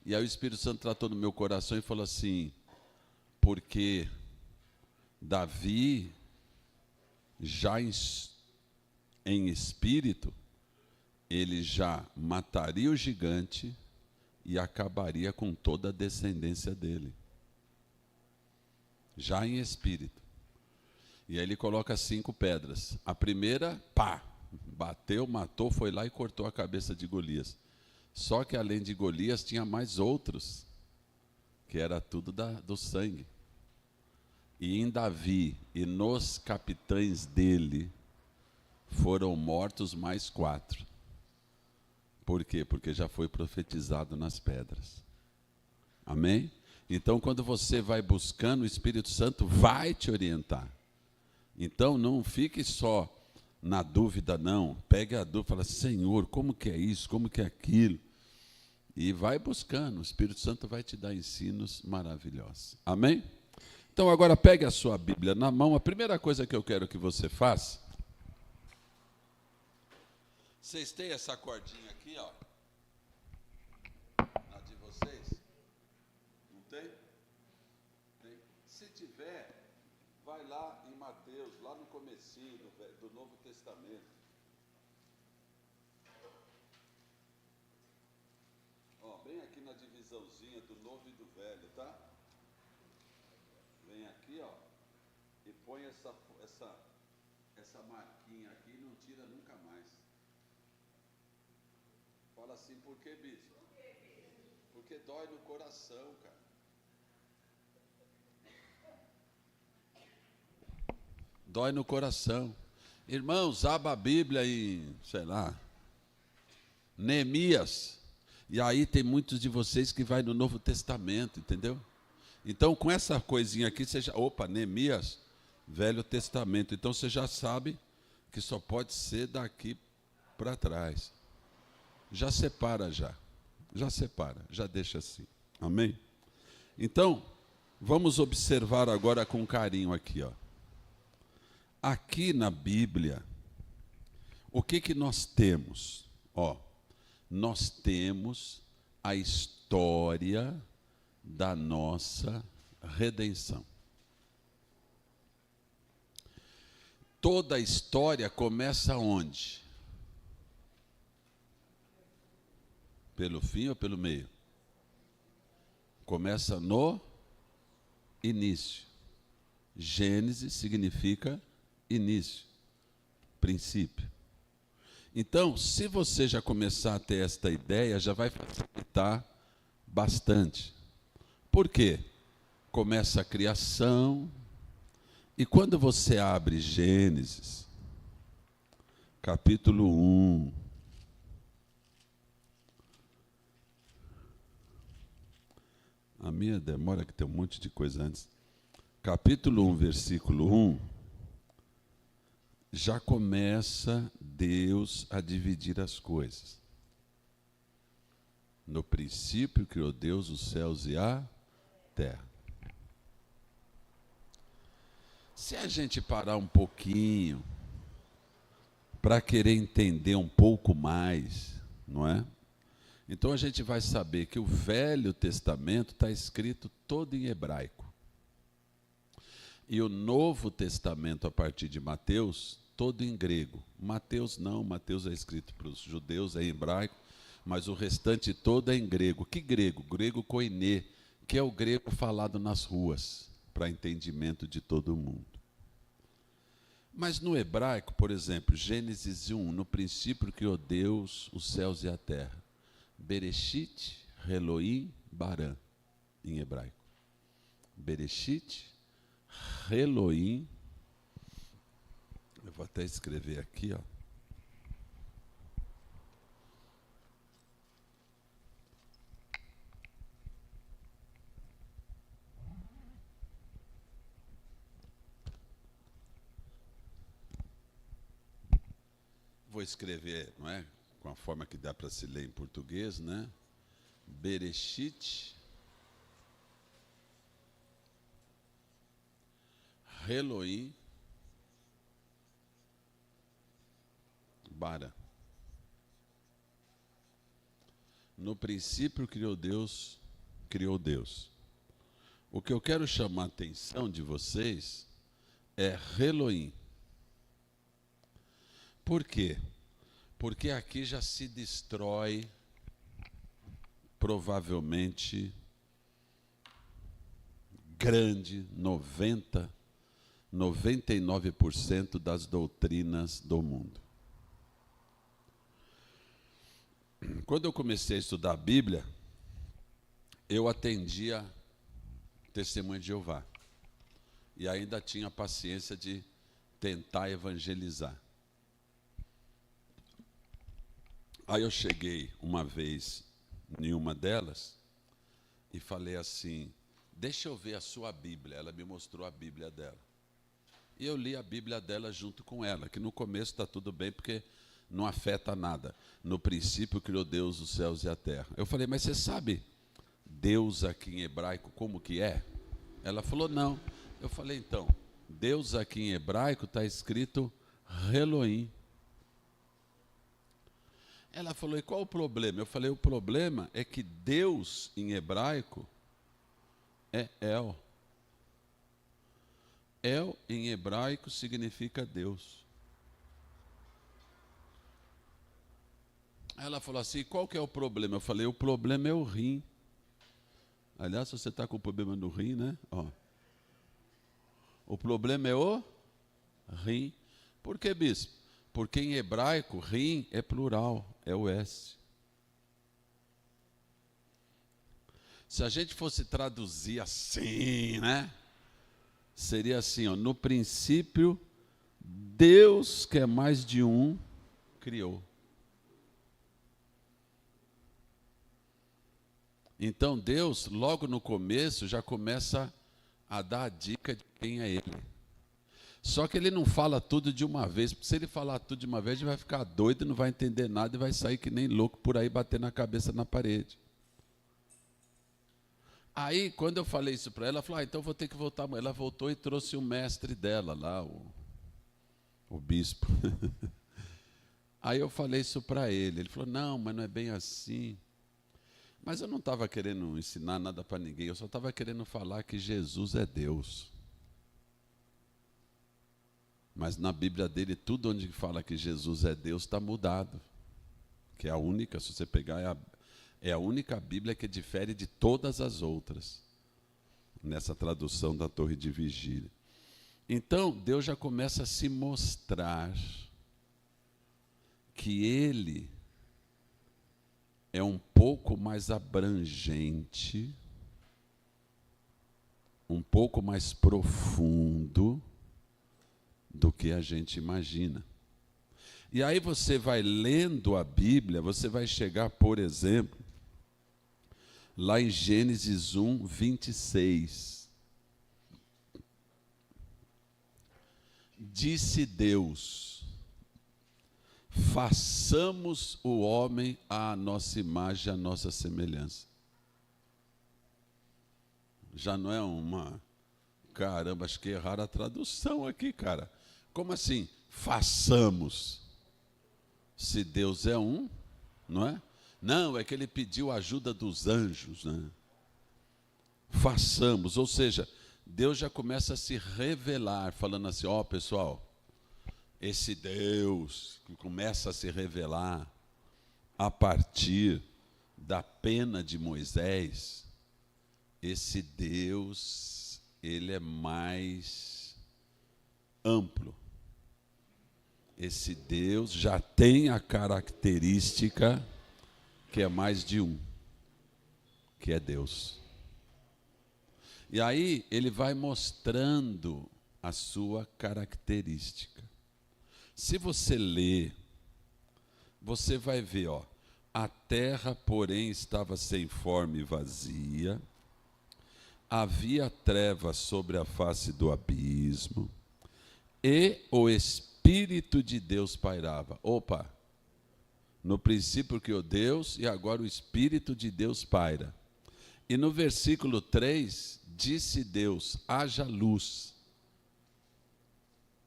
E aí o Espírito Santo tratou no meu coração e falou assim, porque Davi, já em espírito, ele já mataria o gigante e acabaria com toda a descendência dele. Já em espírito. E aí ele coloca 5 pedras. A primeira, pá, bateu, matou, foi lá e cortou a cabeça de Golias. Só que além de Golias tinha mais outros, que era tudo do sangue. E em Davi e nos capitães dele foram mortos mais 4. Por quê? Porque já foi profetizado nas pedras. Amém? Então, quando você vai buscando, o Espírito Santo vai te orientar. Então, não fique só na dúvida, não. Pegue a dúvida e fala, Senhor, como que é isso? Como que é aquilo? E vai buscando. O Espírito Santo vai te dar ensinos maravilhosos. Amém? Então, agora pegue a sua Bíblia na mão. A primeira coisa que eu quero que você faça, vocês têm essa cordinha aqui, ó, na de vocês? Não tem? Tem? Se tiver, vai lá em Mateus, lá no comecinho do Novo Testamento. Ó, bem aqui na divisãozinha do Novo e do Velho, tá? Vem aqui, ó, e põe essa marquinha aqui e não tira nunca mais. Fala assim, por que, bispo? Porque dói no coração, cara. Dói no coração. Irmãos, abra a Bíblia em, sei lá, Neemias. E aí tem muitos de vocês que vai no Novo Testamento, entendeu? Então, com essa coisinha aqui, você já... Opa, Neemias, Velho Testamento. Então, você já sabe que só pode ser daqui para trás. Já separa já. Já separa, já deixa assim. Amém? Então, vamos observar agora com carinho aqui, ó. Aqui na Bíblia, o que nós temos? Ó, nós temos a história da nossa redenção. Toda a história começa onde? Pelo fim ou pelo meio? Começa no início. Gênesis significa início, princípio. Então, se você já começar a ter esta ideia, já vai facilitar bastante. Por quê? Começa a criação, e quando você abre Gênesis, capítulo 1, a minha demora que tem um monte de coisa antes. Capítulo 1, versículo 1, já começa Deus a dividir as coisas. No princípio criou Deus os céus e a terra. Se a gente parar um pouquinho para querer entender um pouco mais, não é? Então a gente vai saber que o Velho Testamento está escrito todo em hebraico. E o Novo Testamento, a partir de Mateus, todo em grego. Mateus não, Mateus é escrito para os judeus, é em hebraico, mas o restante todo é em grego. Que grego? Grego koiné, que é o grego falado nas ruas, para entendimento de todo mundo. Mas no hebraico, por exemplo, Gênesis 1, no princípio criou Deus os céus e a terra. Bereshit, Elohim, Barã, em hebraico. Bereshit, Elohim, eu vou até escrever aqui, ó. Vou escrever, não é? Com a forma que dá para se ler em português, né? Bereshit, Elohim, Bara. No princípio criou Deus. O que eu quero chamar a atenção de vocês é Elohim. Por quê? Porque aqui já se destrói, provavelmente, grande 99% das doutrinas do mundo. Quando eu comecei a estudar a Bíblia, eu atendia Testemunha de Jeová. E ainda tinha paciência de tentar evangelizar. Aí eu cheguei uma vez em uma delas e falei assim, deixa eu ver a sua Bíblia. Ela me mostrou a Bíblia dela. E eu li a Bíblia dela junto com ela, que no começo está tudo bem, porque não afeta nada. No princípio criou Deus os céus e a terra. Eu falei, mas você sabe Deus aqui em hebraico como que é? Ela falou, não. Eu falei, então, Deus aqui em hebraico está escrito Elohim. Ela falou, e qual o problema? Eu falei, o problema é que Deus em hebraico é El. El em hebraico significa Deus. Ela falou assim, qual que é o problema? Eu falei, o problema é o rim. Aliás, você está com problema no rim, né? Ó. O problema é o rim. Por que, bispo? Porque em hebraico, rim é plural, é o S. Se a gente fosse traduzir assim, né? Seria assim, ó, no princípio, Deus, que é mais de um, criou. Então Deus, logo no começo, já começa a dar a dica de quem é Ele. Só que Ele não fala tudo de uma vez, porque se Ele falar tudo de uma vez, a gente vai ficar doido, não vai entender nada e vai sair que nem louco por aí, batendo a cabeça na parede. Aí, quando eu falei isso para ela, ela falou, então vou ter que voltar. Ela voltou e trouxe o mestre dela lá, o bispo. Aí eu falei isso para ele. Ele falou, não, mas não é bem assim. Mas eu não estava querendo ensinar nada para ninguém, eu só estava querendo falar que Jesus é Deus. Mas na Bíblia dele, tudo onde fala que Jesus é Deus está mudado. Que é a única, se você pegar, é a única Bíblia que difere de todas as outras. Nessa tradução da Torre de Vigília. Então, Deus já começa a se mostrar que Ele é um pouco mais abrangente, um pouco mais profundo do que a gente imagina. E aí você vai lendo a Bíblia, você vai chegar, por exemplo, lá em Gênesis 1, 26. Disse Deus, façamos o homem à nossa imagem, à nossa semelhança. Já não é uma... Caramba, acho que erraram a tradução aqui, cara. Como assim? Façamos. Se Deus é um, não é? Não, é que ele pediu a ajuda dos anjos, né? Façamos, ou seja, Deus já começa a se revelar, falando assim, ó pessoal, esse Deus que começa a se revelar a partir da pena de Moisés, esse Deus, ele é mais amplo. Esse Deus já tem a característica que é mais de um, que é Deus. E aí ele vai mostrando a sua característica. Se você ler, você vai ver, ó, a terra, porém, estava sem forma e vazia, havia trevas sobre a face do abismo, e o Espírito de Deus pairava. Opa! No princípio criou Deus, e agora o Espírito de Deus paira. E no versículo 3, disse Deus, haja luz.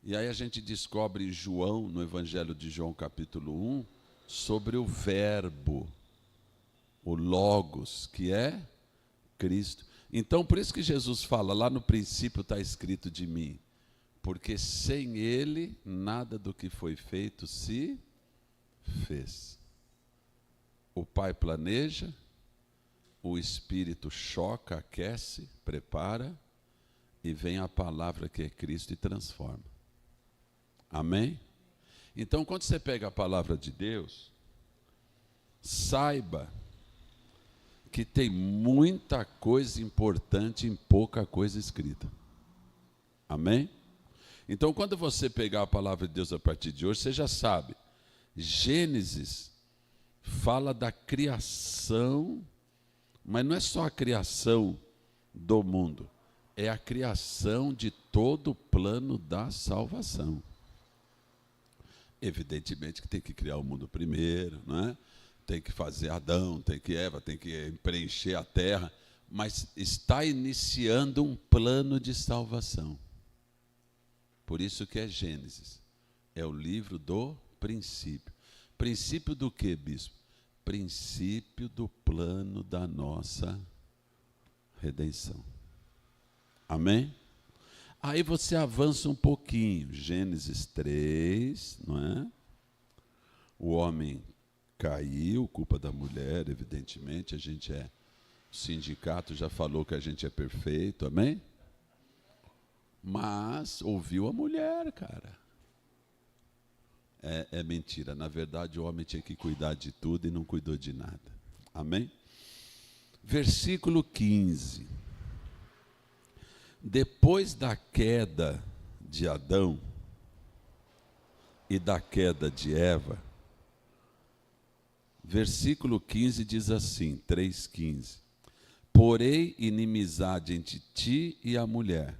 E aí a gente descobre em João, no Evangelho de João, capítulo 1, sobre o verbo, o Logos, que é Cristo. Então, por isso que Jesus fala, lá no princípio está escrito de mim, porque sem Ele, nada do que foi feito se fez. O Pai planeja, o Espírito choca, aquece, prepara, e vem a palavra que é Cristo e transforma. Amém? Então, quando você pega a palavra de Deus, saiba que tem muita coisa importante em pouca coisa escrita. Amém? Então, quando você pegar a palavra de Deus a partir de hoje, você já sabe. Gênesis fala da criação, mas não é só a criação do mundo, é a criação de todo o plano da salvação. Evidentemente que tem que criar o mundo primeiro, não é? Tem que fazer Adão, tem que Eva, tem que preencher a terra, mas está iniciando um plano de salvação. Por isso que é Gênesis. É o livro do princípio. Princípio do quê, bispo? Princípio do plano da nossa redenção. Amém? Aí você avança um pouquinho. Gênesis 3, não é? O homem caiu, culpa da mulher, evidentemente. A gente é... O sindicato já falou que a gente é perfeito, amém? Mas ouviu a mulher, cara. É mentira. Na verdade, o homem tinha que cuidar de tudo e não cuidou de nada. Amém? Versículo 15. Depois da queda de Adão e da queda de Eva, versículo 15 diz assim, 3,15. Porém, inimizade entre ti e a mulher,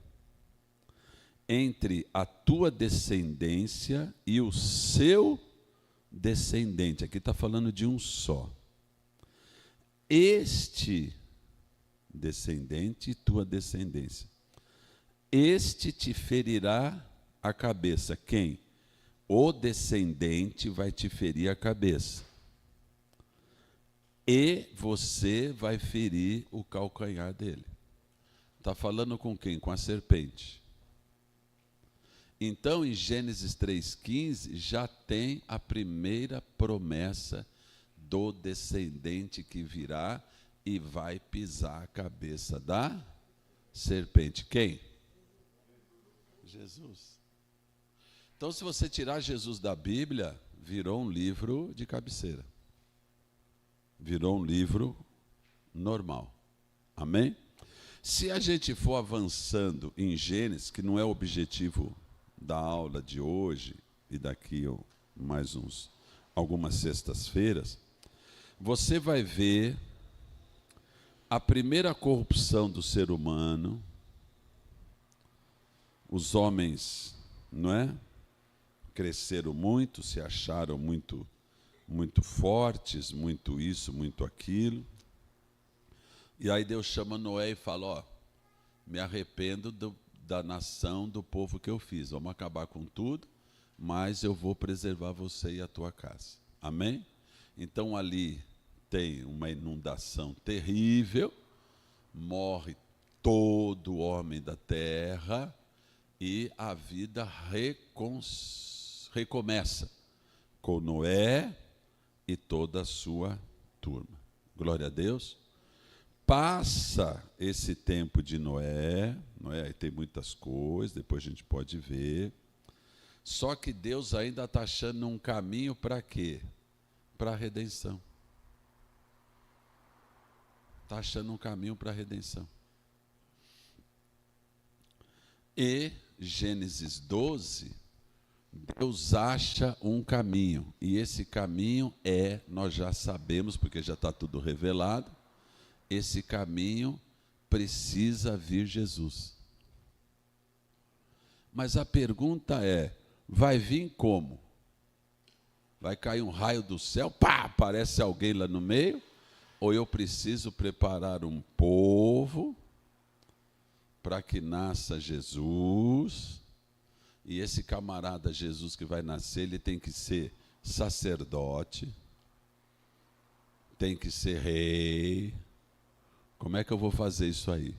entre a tua descendência e o seu descendente. Aqui está falando de um só. Este descendente e tua descendência. Este te ferirá a cabeça. Quem? O descendente vai te ferir a cabeça. E você vai ferir o calcanhar dele. Está falando com quem? Com a serpente. Então, em Gênesis 3,15, já tem a primeira promessa do descendente que virá e vai pisar a cabeça da serpente. Quem? Jesus. Então, se você tirar Jesus da Bíblia, virou um livro de cabeceira. Virou um livro normal. Amém? Se a gente for avançando em Gênesis, que não é o objetivo da aula de hoje e daqui mais algumas sextas-feiras, você vai ver a primeira corrupção do ser humano. Os homens, não é? Cresceram muito, se acharam muito fortes, muito isso, muito aquilo. E aí Deus chama Noé e fala, ó, me arrependo da nação, do povo que eu fiz. Vamos acabar com tudo, mas eu vou preservar você e a tua casa. Amém? Então ali tem uma inundação terrível, morre todo homem da terra e a vida recomeça com Noé e toda a sua turma. Glória a Deus. Passa esse tempo de Noé, aí tem muitas coisas, depois a gente pode ver. Só que Deus ainda está achando um caminho para quê? Para a redenção. Está achando um caminho para a redenção. E Gênesis 12, Deus acha um caminho. E esse caminho nós já sabemos, porque já está tudo revelado, esse caminho precisa vir Jesus. Mas a pergunta vai vir como? Vai cair um raio do céu, pá, aparece alguém lá no meio? Ou eu preciso preparar um povo para que nasça Jesus? E esse camarada Jesus que vai nascer, ele tem que ser sacerdote, tem que ser rei. Como é que eu vou fazer isso aí?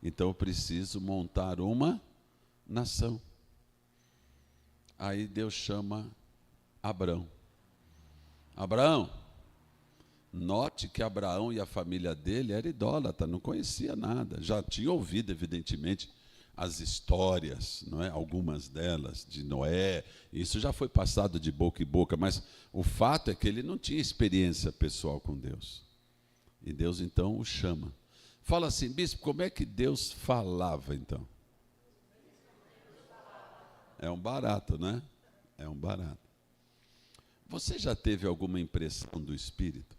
Então eu preciso montar uma nação. Aí Deus chama Abrão. Abraão, note que Abraão e a família dele era idólatra, não conhecia nada. Já tinha ouvido, evidentemente, as histórias, não é? Algumas delas, de Noé. Isso já foi passado de boca em boca, mas o fato é que ele não tinha experiência pessoal com Deus. E Deus, então, o chama. Fala assim, bispo, como é que Deus falava, então? É um barato, né? É um barato. Você já teve alguma impressão do Espírito?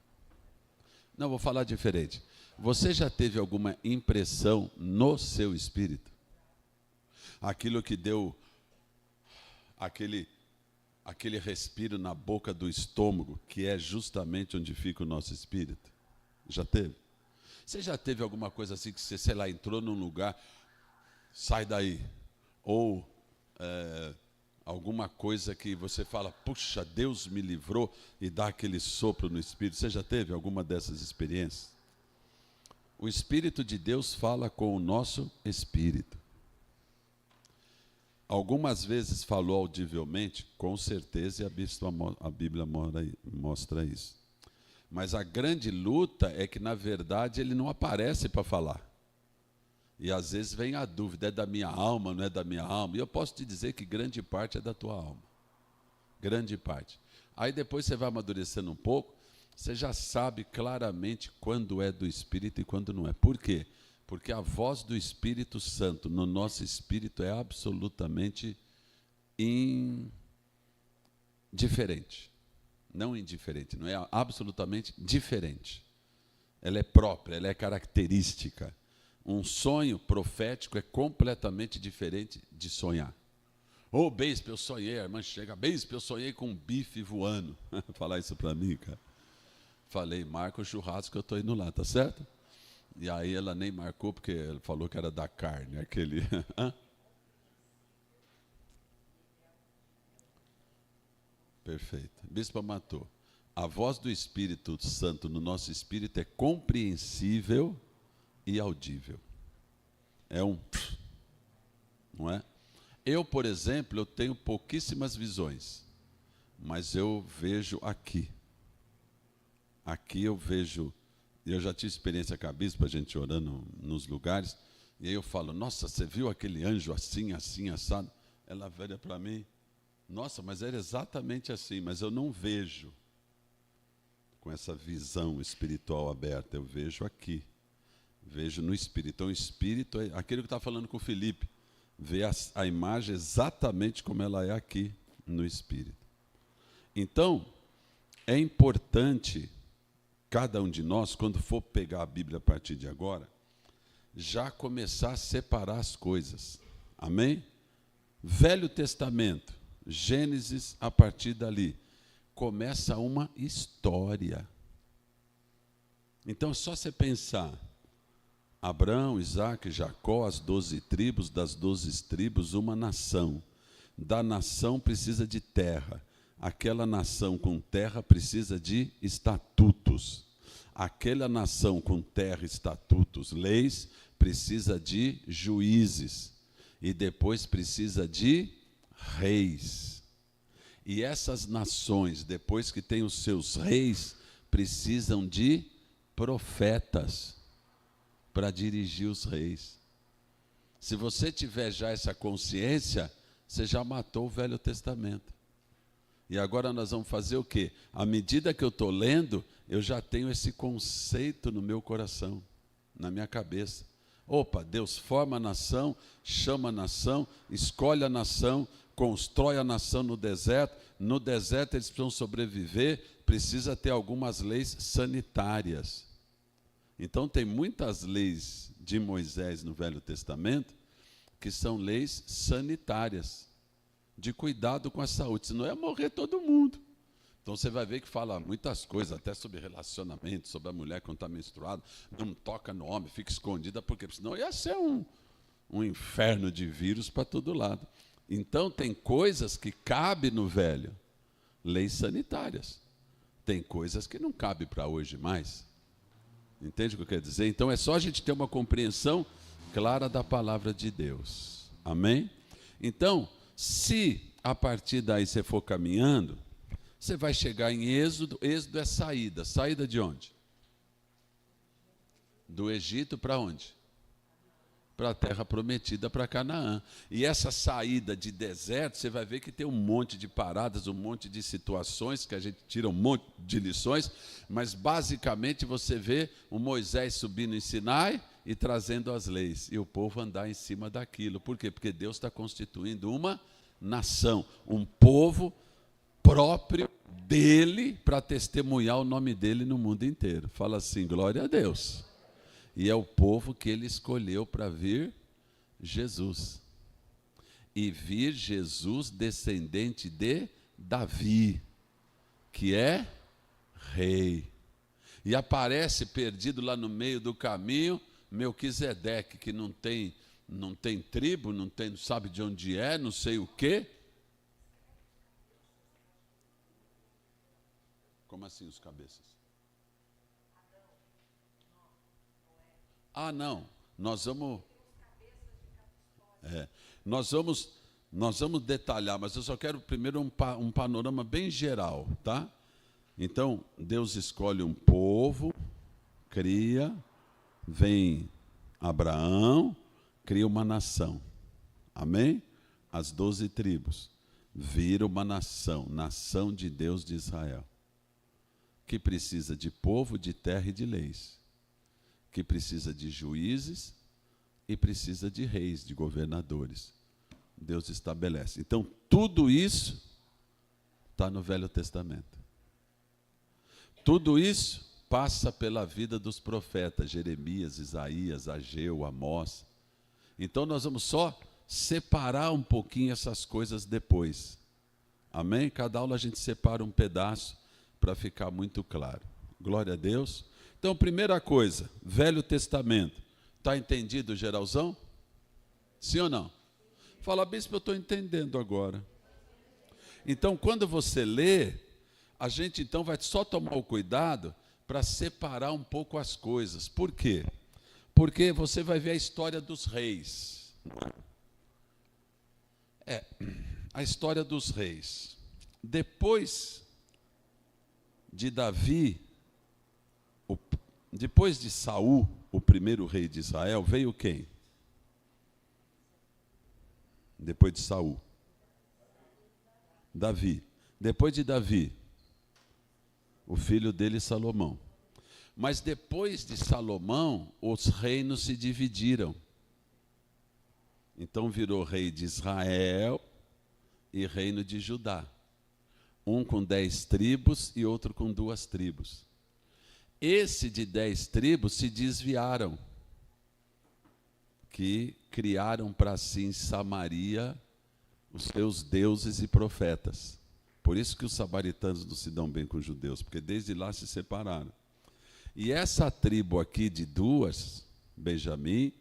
Não, vou falar diferente. Você já teve alguma impressão no seu espírito? Aquilo que deu aquele respiro na boca do estômago, que é justamente onde fica o nosso espírito? Já teve? Você já teve alguma coisa assim que você, sei lá, entrou num lugar, sai daí? Ou alguma coisa que você fala, puxa, Deus me livrou, e dá aquele sopro no espírito? Você já teve alguma dessas experiências? O Espírito de Deus fala com o nosso espírito. Algumas vezes falou audivelmente, com certeza, e a Bíblia mostra isso. Mas a grande luta é que, na verdade, ele não aparece para falar. E às vezes vem a dúvida, é da minha alma, não é da minha alma? E eu posso te dizer que grande parte é da tua alma. Grande parte. Aí depois você vai amadurecendo um pouco, você já sabe claramente quando é do Espírito e quando não é. Por quê? Porque a voz do Espírito Santo no nosso espírito é absolutamente indiferente. Não indiferente, não é absolutamente diferente. Ela é própria, ela é característica. Um sonho profético é completamente diferente de sonhar. Ô, bispo, eu sonhei, a irmã chega, bispo, eu sonhei com um bife voando. Falar isso para mim, cara. Falei, marca o churrasco que eu estou indo lá, tá certo? E aí ela nem marcou, porque ela falou que era da carne, aquele... Perfeito. Bispo matou. A voz do Espírito Santo no nosso espírito é compreensível e audível. É não é? Eu, por exemplo, eu tenho pouquíssimas visões, mas eu vejo aqui. Aqui eu vejo, eu já tive experiência com a bispa, a gente orando nos lugares, e aí eu falo, nossa, você viu aquele anjo assim, assim, assado? Ela vira para mim, nossa, mas era exatamente assim, mas eu não vejo com essa visão espiritual aberta, eu vejo aqui. Vejo no Espírito. Então, o Espírito é aquele que está falando com o Felipe. Vê a imagem exatamente como ela é aqui no Espírito. Então, é importante, cada um de nós, quando for pegar a Bíblia a partir de agora, já começar a separar as coisas. Amém? Velho Testamento, Gênesis, a partir dali, começa uma história. Então, só você pensar... Abraão, Isaac, Jacó, as 12 tribos, das 12 tribos, uma nação. Da nação precisa de terra. Aquela nação com terra precisa de estatutos. aquela nação com terra, estatutos, leis, precisa de juízes. E depois precisa de reis. E essas nações, depois que têm os seus reis, precisam de profetas para dirigir os reis. Se você tiver já essa consciência, você já matou o Velho Testamento. E agora nós vamos fazer o quê? À medida que eu estou lendo, eu já tenho esse conceito no meu coração, na minha cabeça. Opa, Deus forma a nação, chama a nação, escolhe a nação, constrói a nação no deserto. No deserto eles precisam sobreviver, precisa ter algumas leis sanitárias. Então tem muitas leis de Moisés no Velho Testamento que são leis sanitárias, de cuidado com a saúde, senão ia morrer todo mundo. Então você vai ver que fala muitas coisas, até sobre relacionamento, sobre a mulher quando está menstruada, não toca no homem, fica escondida, porque senão ia ser um inferno de vírus para todo lado. Então tem coisas que cabem no velho, leis sanitárias. Tem coisas que não cabem para hoje mais. Entende o que eu quero dizer? Então é só a gente ter uma compreensão clara da palavra de Deus. Amém? Então, se a partir daí você for caminhando, você vai chegar em Êxodo. Êxodo é saída. Saída de onde? Do Egito para onde? Para a terra prometida, para Canaã. E essa saída de deserto, você vai ver que tem um monte de paradas, um monte de situações, que a gente tira um monte de lições, mas basicamente você vê o Moisés subindo em Sinai e trazendo as leis, e o povo andar em cima daquilo. Por quê? Porque Deus está constituindo uma nação, um povo próprio dele, para testemunhar o nome dele no mundo inteiro. Fala assim, glória a Deus. E é o povo que ele escolheu para vir Jesus. E vir Jesus descendente de Davi, que é rei. E aparece perdido lá no meio do caminho, Melquisedeque, que não tem tribo, não sabe de onde é, não sei o quê. Como assim os cabeças? Ah, não, nós vamos detalhar, mas eu só quero primeiro um panorama bem geral, tá? Então, Deus escolhe um povo, cria, vem Abraão, cria uma nação, amém? As 12 tribos, vira uma nação, nação de Deus de Israel, que precisa de povo, de terra e de leis, que precisa de juízes e precisa de reis, de governadores. Deus estabelece. Então, tudo isso está no Velho Testamento. Tudo isso passa pela vida dos profetas, Jeremias, Isaías, Ageu, Amós. Então, nós vamos só separar um pouquinho essas coisas depois. Amém? Cada aula a gente separa um pedaço para ficar muito claro. Glória a Deus. Então, primeira coisa, Velho Testamento. Está entendido, geralzão? Sim ou não? Fala, bispo, eu estou entendendo agora. Então, quando você lê, a gente então vai só tomar o cuidado para separar um pouco as coisas. Por quê? Porque você vai ver a história dos reis. A história dos reis. Depois de Davi, depois de Saul, o primeiro rei de Israel, veio quem? Depois de Saul. Davi. Depois de Davi, o filho dele, Salomão. Mas depois de Salomão, os reinos se dividiram. Então virou rei de Israel e reino de Judá. Um com 10 tribos e outro com 2 tribos. Esse de 10 tribos se desviaram, que criaram para si em Samaria os seus deuses e profetas. Por isso que os samaritanos não se dão bem com os judeus, porque desde lá se separaram. E essa tribo aqui de 2, Benjamim,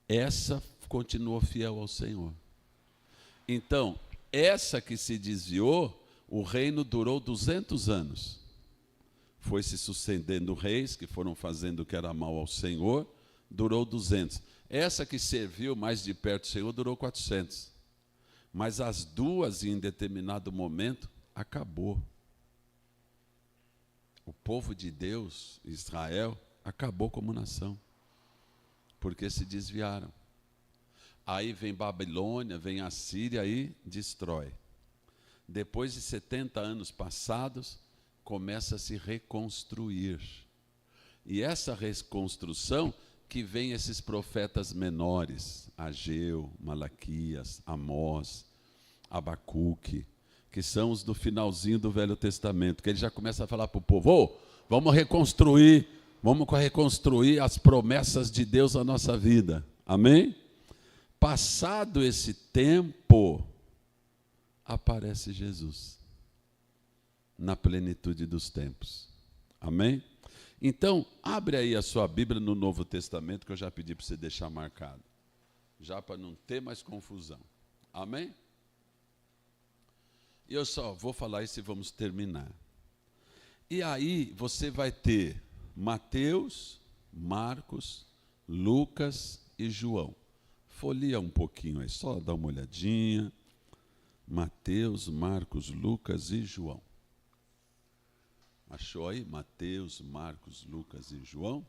essa continuou fiel ao Senhor. Então, essa que se desviou, o reino durou 200 anos. foi se sucedendo reis que foram fazendo o que era mal ao Senhor, durou 200. Essa que serviu mais de perto do Senhor durou 400. Mas as duas, em determinado momento, acabou. O povo de Deus, Israel, acabou como nação, porque se desviaram. Aí vem Babilônia, vem a Síria e destrói. Depois de 70 anos passados, começa a se reconstruir. E essa reconstrução que vem esses profetas menores, Ageu, Malaquias, Amós, Abacuque, que são os do finalzinho do Velho Testamento, que ele já começa a falar para o povo, vamos reconstruir as promessas de Deus na nossa vida. Amém? Passado esse tempo, aparece Jesus, na plenitude dos tempos. Amém? Então, abre aí a sua Bíblia no Novo Testamento, que eu já pedi para você deixar marcado, já para não ter mais confusão. Amém? E eu só vou falar isso e vamos terminar. E aí você vai ter Mateus, Marcos, Lucas e João. Folheia um pouquinho aí, só dá uma olhadinha. Mateus, Marcos, Lucas e João. Achou aí? Mateus, Marcos, Lucas e João.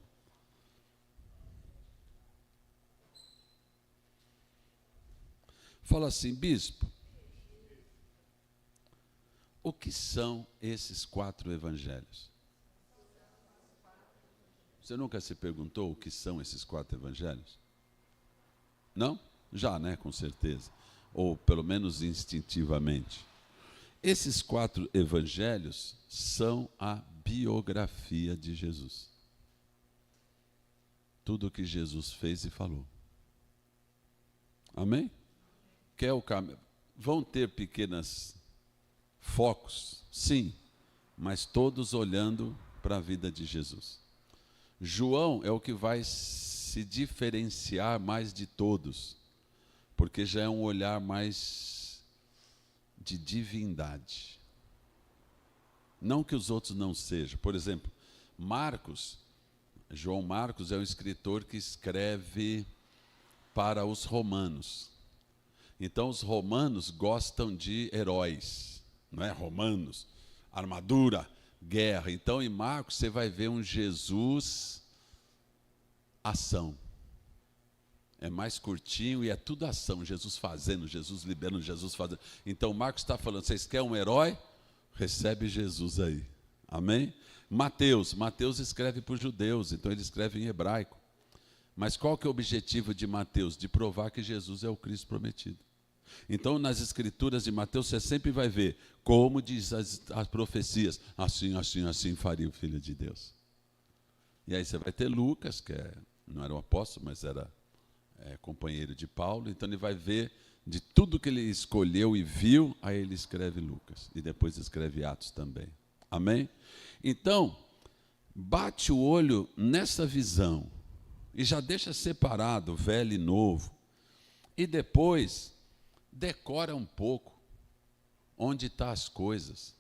Fala assim, bispo, o que são esses 4 evangelhos? Você nunca se perguntou o que são esses 4 evangelhos? Não? Já, né? Com certeza. Ou pelo menos instintivamente. Esses 4 evangelhos são a biografia de Jesus. Tudo o que Jesus fez e falou. Amém? Quer o caminho? Vão ter pequenos focos, sim, mas todos olhando para a vida de Jesus. João é o que vai se diferenciar mais de todos, porque já é um olhar mais de divindade. Não que os outros não sejam. Por exemplo, João Marcos é um escritor que escreve para os romanos. Então, os romanos gostam de heróis, não é? Romanos, armadura, guerra. Então, em Marcos, você vai ver um Jesus ação. É mais curtinho e é tudo ação. Jesus fazendo, Jesus liberando, Jesus fazendo. Então, Marcos está falando, vocês querem um herói? Recebe Jesus aí. Amém? Mateus escreve para os judeus, então ele escreve em hebraico. Mas qual que é o objetivo de Mateus? De provar que Jesus é o Cristo prometido. Então, nas escrituras de Mateus, você sempre vai ver como diz as profecias. Assim, assim, assim faria o Filho de Deus. E aí você vai ter Lucas, que não era um apóstolo, mas era companheiro de Paulo. Então, ele vai ver de tudo que ele escolheu e viu, aí ele escreve Lucas. E depois escreve Atos também. Amém? Então, bate o olho nessa visão. E já deixa separado, velho e novo. E depois, decora um pouco onde estão as coisas.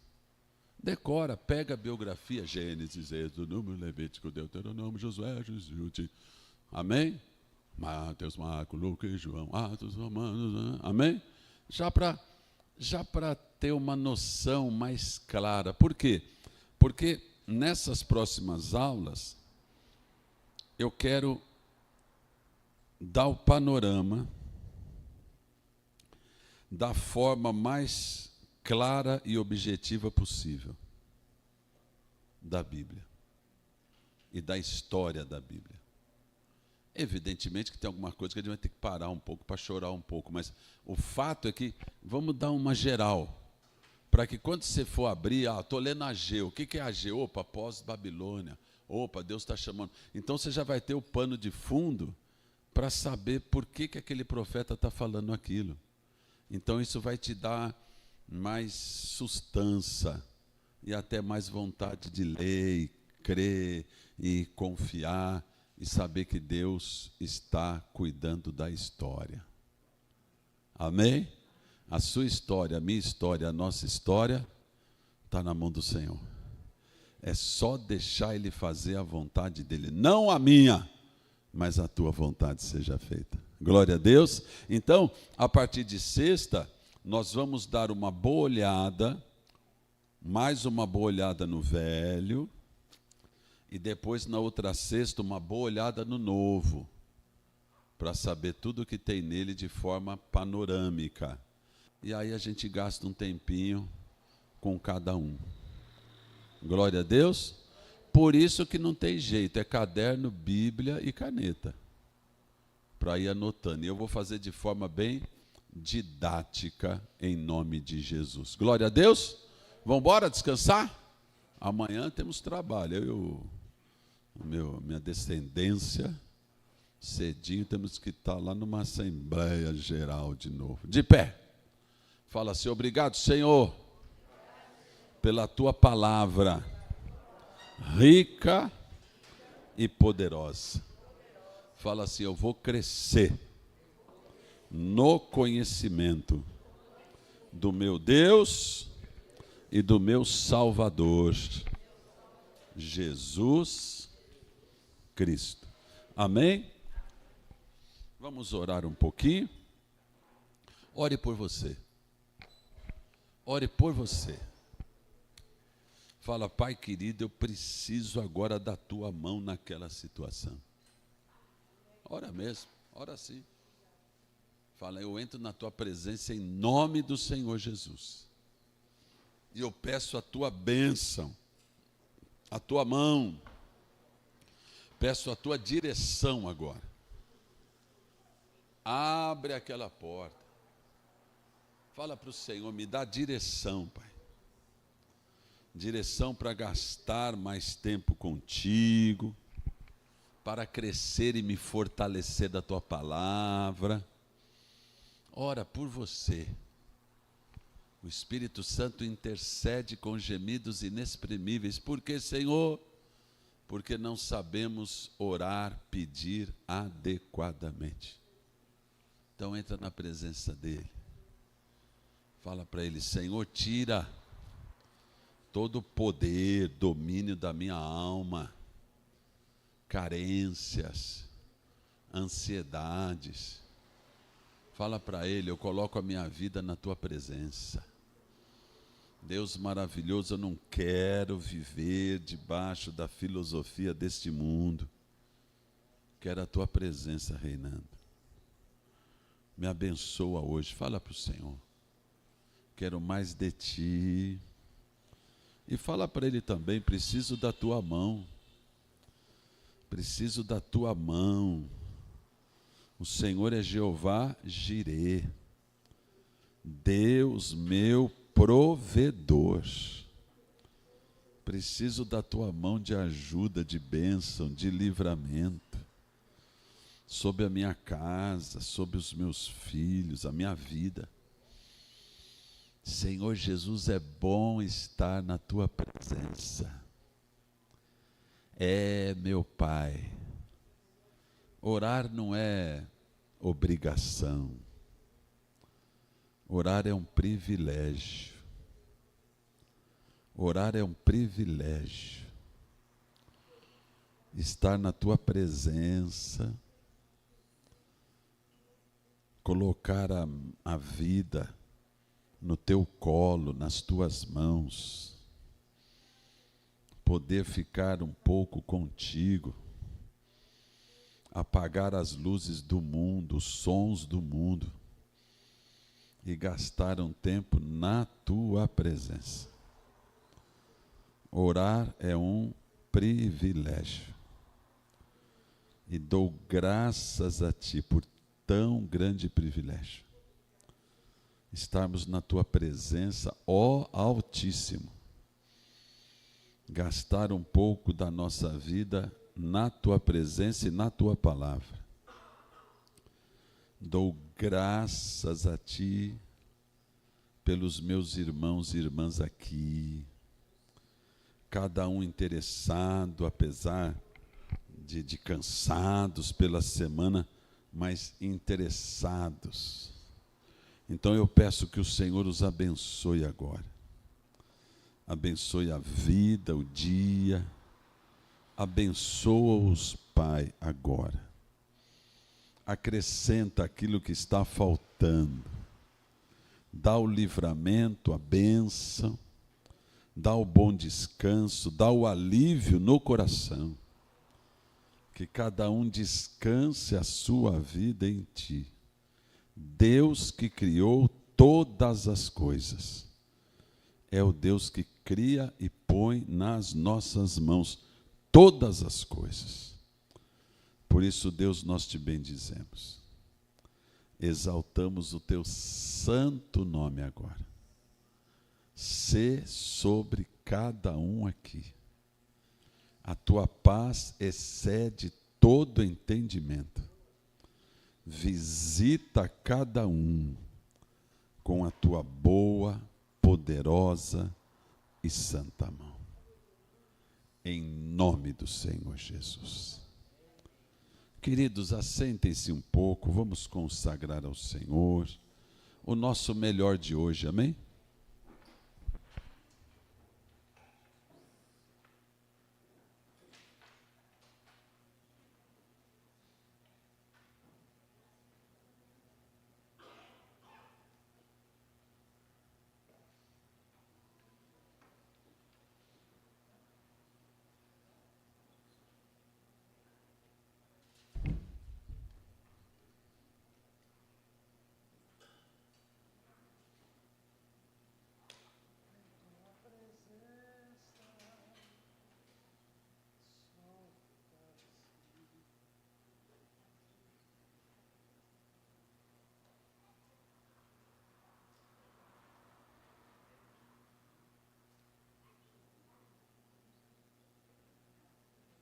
Decora, pega a biografia, Gênesis, Êxodo, Número, Levítico, Deuteronômio, Josué, Jude. Amém? Mateus, Marcos, Lucas e João, Atos, Romanos, amém? Já para ter uma noção mais clara. Por quê? Porque nessas próximas aulas, eu quero dar o panorama da forma mais clara e objetiva possível da Bíblia e da história da Bíblia. Evidentemente que tem alguma coisa que a gente vai ter que parar um pouco para chorar um pouco, mas o fato é que vamos dar uma geral, para que quando você for abrir, estou lendo Ageu, o que é Ageu? Opa, pós-Babilônia, opa, Deus está chamando. Então você já vai ter o pano de fundo para saber por que aquele profeta está falando aquilo. Então isso vai te dar mais sustância e até mais vontade de ler, e crer e confiar e saber que Deus está cuidando da história. Amém? A sua história, a minha história, a nossa história está na mão do Senhor. É só deixar Ele fazer a vontade dEle. Não a minha, mas a tua vontade seja feita. Glória a Deus. Então, a partir de sexta, nós vamos dar uma boa olhada, mais uma boa olhada no velho, e depois, na outra sexta, uma boa olhada no novo, para saber tudo o que tem nele de forma panorâmica. E aí a gente gasta um tempinho com cada um. Glória a Deus. Por isso que não tem jeito, é caderno, Bíblia e caneta, para ir anotando. E eu vou fazer de forma bem didática, em nome de Jesus. Glória a Deus. Vamos embora descansar? Amanhã temos trabalho. Minha descendência, cedinho, temos que estar lá numa Assembleia Geral de novo. De pé. Fala assim: obrigado, Senhor, pela tua palavra rica e poderosa. Fala assim: eu vou crescer no conhecimento do meu Deus e do meu Salvador, Jesus Cristo. Amém? Vamos orar um pouquinho. Ore por você. Ore por você. Fala: Pai querido, eu preciso agora da tua mão naquela situação. Ora mesmo, ora sim. Fala: eu entro na tua presença em nome do Senhor Jesus. E eu peço a tua bênção, a tua mão. Peço a tua direção agora. Abre aquela porta. Fala para o Senhor: me dá direção, Pai. Direção para gastar mais tempo contigo, para crescer e me fortalecer da tua palavra. Ora por você. O Espírito Santo intercede com gemidos inexprimíveis. Por que, Senhor? Porque não sabemos orar, pedir adequadamente. Então entra na presença dele. Fala para ele: Senhor, tira todo o poder, domínio da minha alma, carências, ansiedades. Fala para ele: eu coloco a minha vida na tua presença. Deus maravilhoso, eu não quero viver debaixo da filosofia deste mundo. Quero a tua presença reinando. Me abençoa hoje. Fala para o Senhor: quero mais de ti. E fala para ele também: preciso da tua mão. Preciso da tua mão. O Senhor é Jeová Jirê, Deus meu provedor. Preciso da tua mão de ajuda, de bênção, de livramento, sobre a minha casa, sobre os meus filhos, a minha vida. Senhor Jesus, é bom estar na tua presença. Meu Pai, orar não é obrigação. Orar é um privilégio. Orar é um privilégio. Estar na tua presença, colocar a vida no teu colo, nas tuas mãos, poder ficar um pouco contigo, apagar as luzes do mundo, os sons do mundo, e gastar um tempo na tua presença. Orar é um privilégio. E dou graças a ti por tão grande privilégio. Estarmos na tua presença, ó Altíssimo. Gastar um pouco da nossa vida na tua presença e na tua palavra. Dou graças a ti pelos meus irmãos e irmãs aqui, cada um interessado, apesar de cansados pela semana, mas interessados. Então eu peço que o Senhor os abençoe agora. abençoe a vida, o dia. Abençoa-os, Pai, agora. Acrescenta aquilo que está faltando. Dá o livramento, a bênção. Dá o bom descanso, dá o alívio no coração. Que cada um descanse a sua vida em Ti. Deus que criou todas as coisas. É o Deus que cria e põe nas nossas mãos todas as coisas. Por isso, Deus, nós te bendizemos. Exaltamos o teu santo nome agora. Sê sobre cada um aqui. A tua paz excede todo entendimento. Visita cada um com a tua boa, poderosa e santa mão. Em nome do Senhor Jesus. Queridos, assentem-se um pouco, vamos consagrar ao Senhor o nosso melhor de hoje, amém?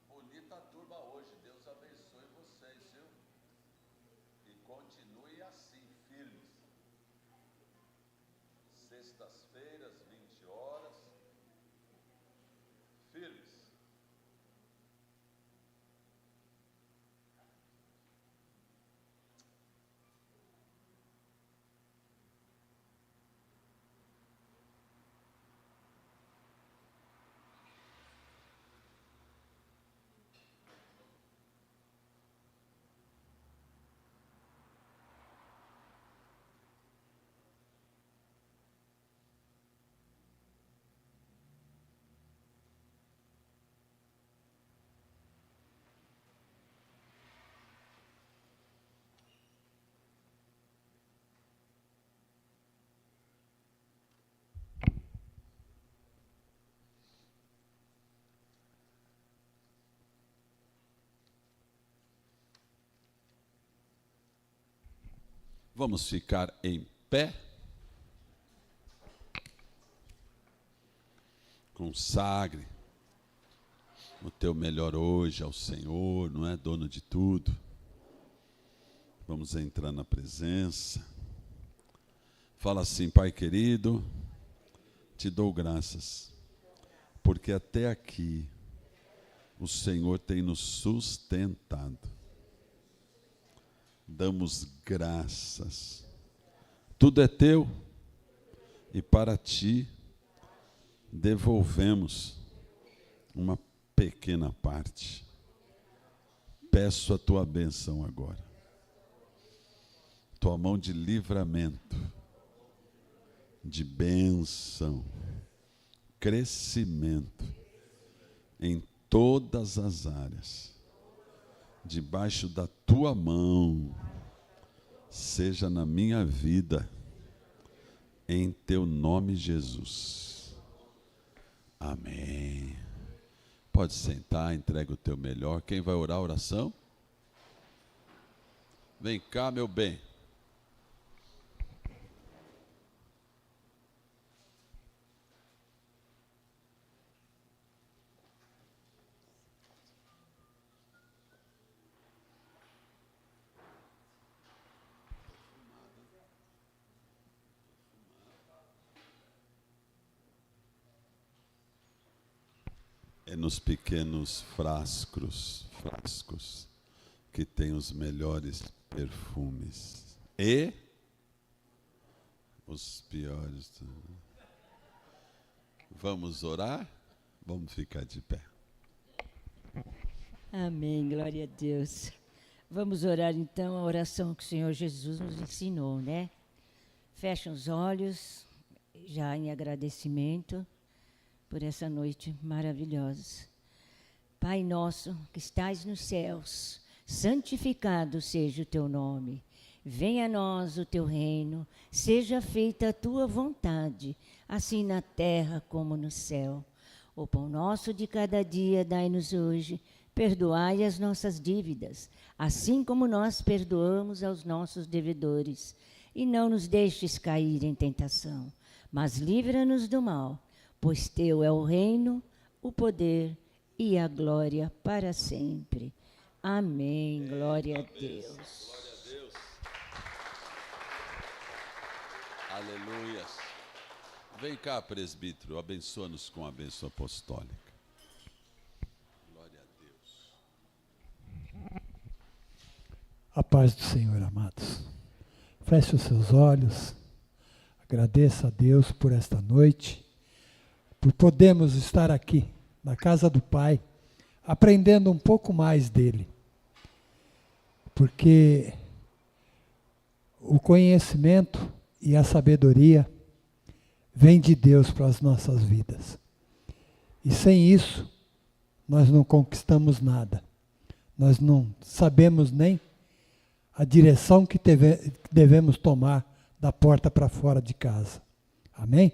Bonita a turma hoje, Deus abençoe vocês, viu? E continue assim, firmes. Sextas-feiras, 20 horas, firmes. Vamos ficar em pé. Consagre o teu melhor hoje ao Senhor, não é dono de tudo. Vamos entrar na presença. Fala assim: Pai querido, te dou graças, porque até aqui o Senhor tem nos sustentado. Damos graças. Tudo é teu e para ti devolvemos uma pequena parte. Peço a tua bênção agora. Tua mão de livramento, de bênção, crescimento em todas as áreas. Debaixo da tua mão, seja na minha vida, em teu nome, Jesus. Amém. Pode sentar, entrega o teu melhor. Quem vai orar a oração? Vem cá, meu bem. É nos pequenos frascos que tem os melhores perfumes e os piores. Vamos orar? Vamos ficar de pé. Amém, glória a Deus. Vamos orar então a oração que o Senhor Jesus nos ensinou, né? Fecha os olhos, já em agradecimento por essa noite maravilhosa. Pai nosso que estais nos céus, santificado seja o teu nome. Venha a nós o teu reino, seja feita a tua vontade, assim na terra como no céu. O pão nosso de cada dia dai-nos hoje, perdoai as nossas dívidas, assim como nós perdoamos aos nossos devedores. E não nos deixes cair em tentação, mas livra-nos do mal, pois teu é o reino, o poder e a glória para sempre. Amém. Glória a Deus. Aleluia. Vem cá, presbítero, abençoa-nos com a bênção apostólica. Glória a Deus. A paz do Senhor, amados. Feche os seus olhos. Agradeça a Deus por esta noite, por podermos estar aqui na casa do Pai, aprendendo um pouco mais dele. Porque o conhecimento e a sabedoria vem de Deus para as nossas vidas. E sem isso, nós não conquistamos nada. Nós não sabemos nem a direção que devemos tomar da porta para fora de casa. Amém?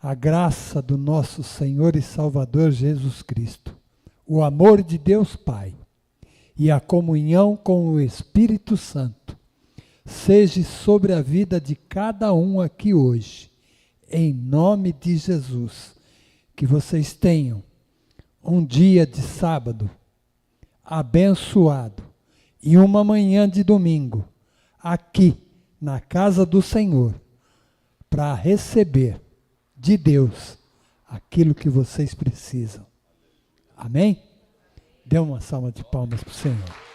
A graça do nosso Senhor e Salvador Jesus Cristo, o amor de Deus Pai e a comunhão com o Espírito Santo seja sobre a vida de cada um aqui hoje, em nome de Jesus. Que vocês tenham um dia de sábado abençoado e uma manhã de domingo aqui na casa do Senhor para receber de Deus aquilo que vocês precisam. Amém? Dê uma salva de palmas para o Senhor.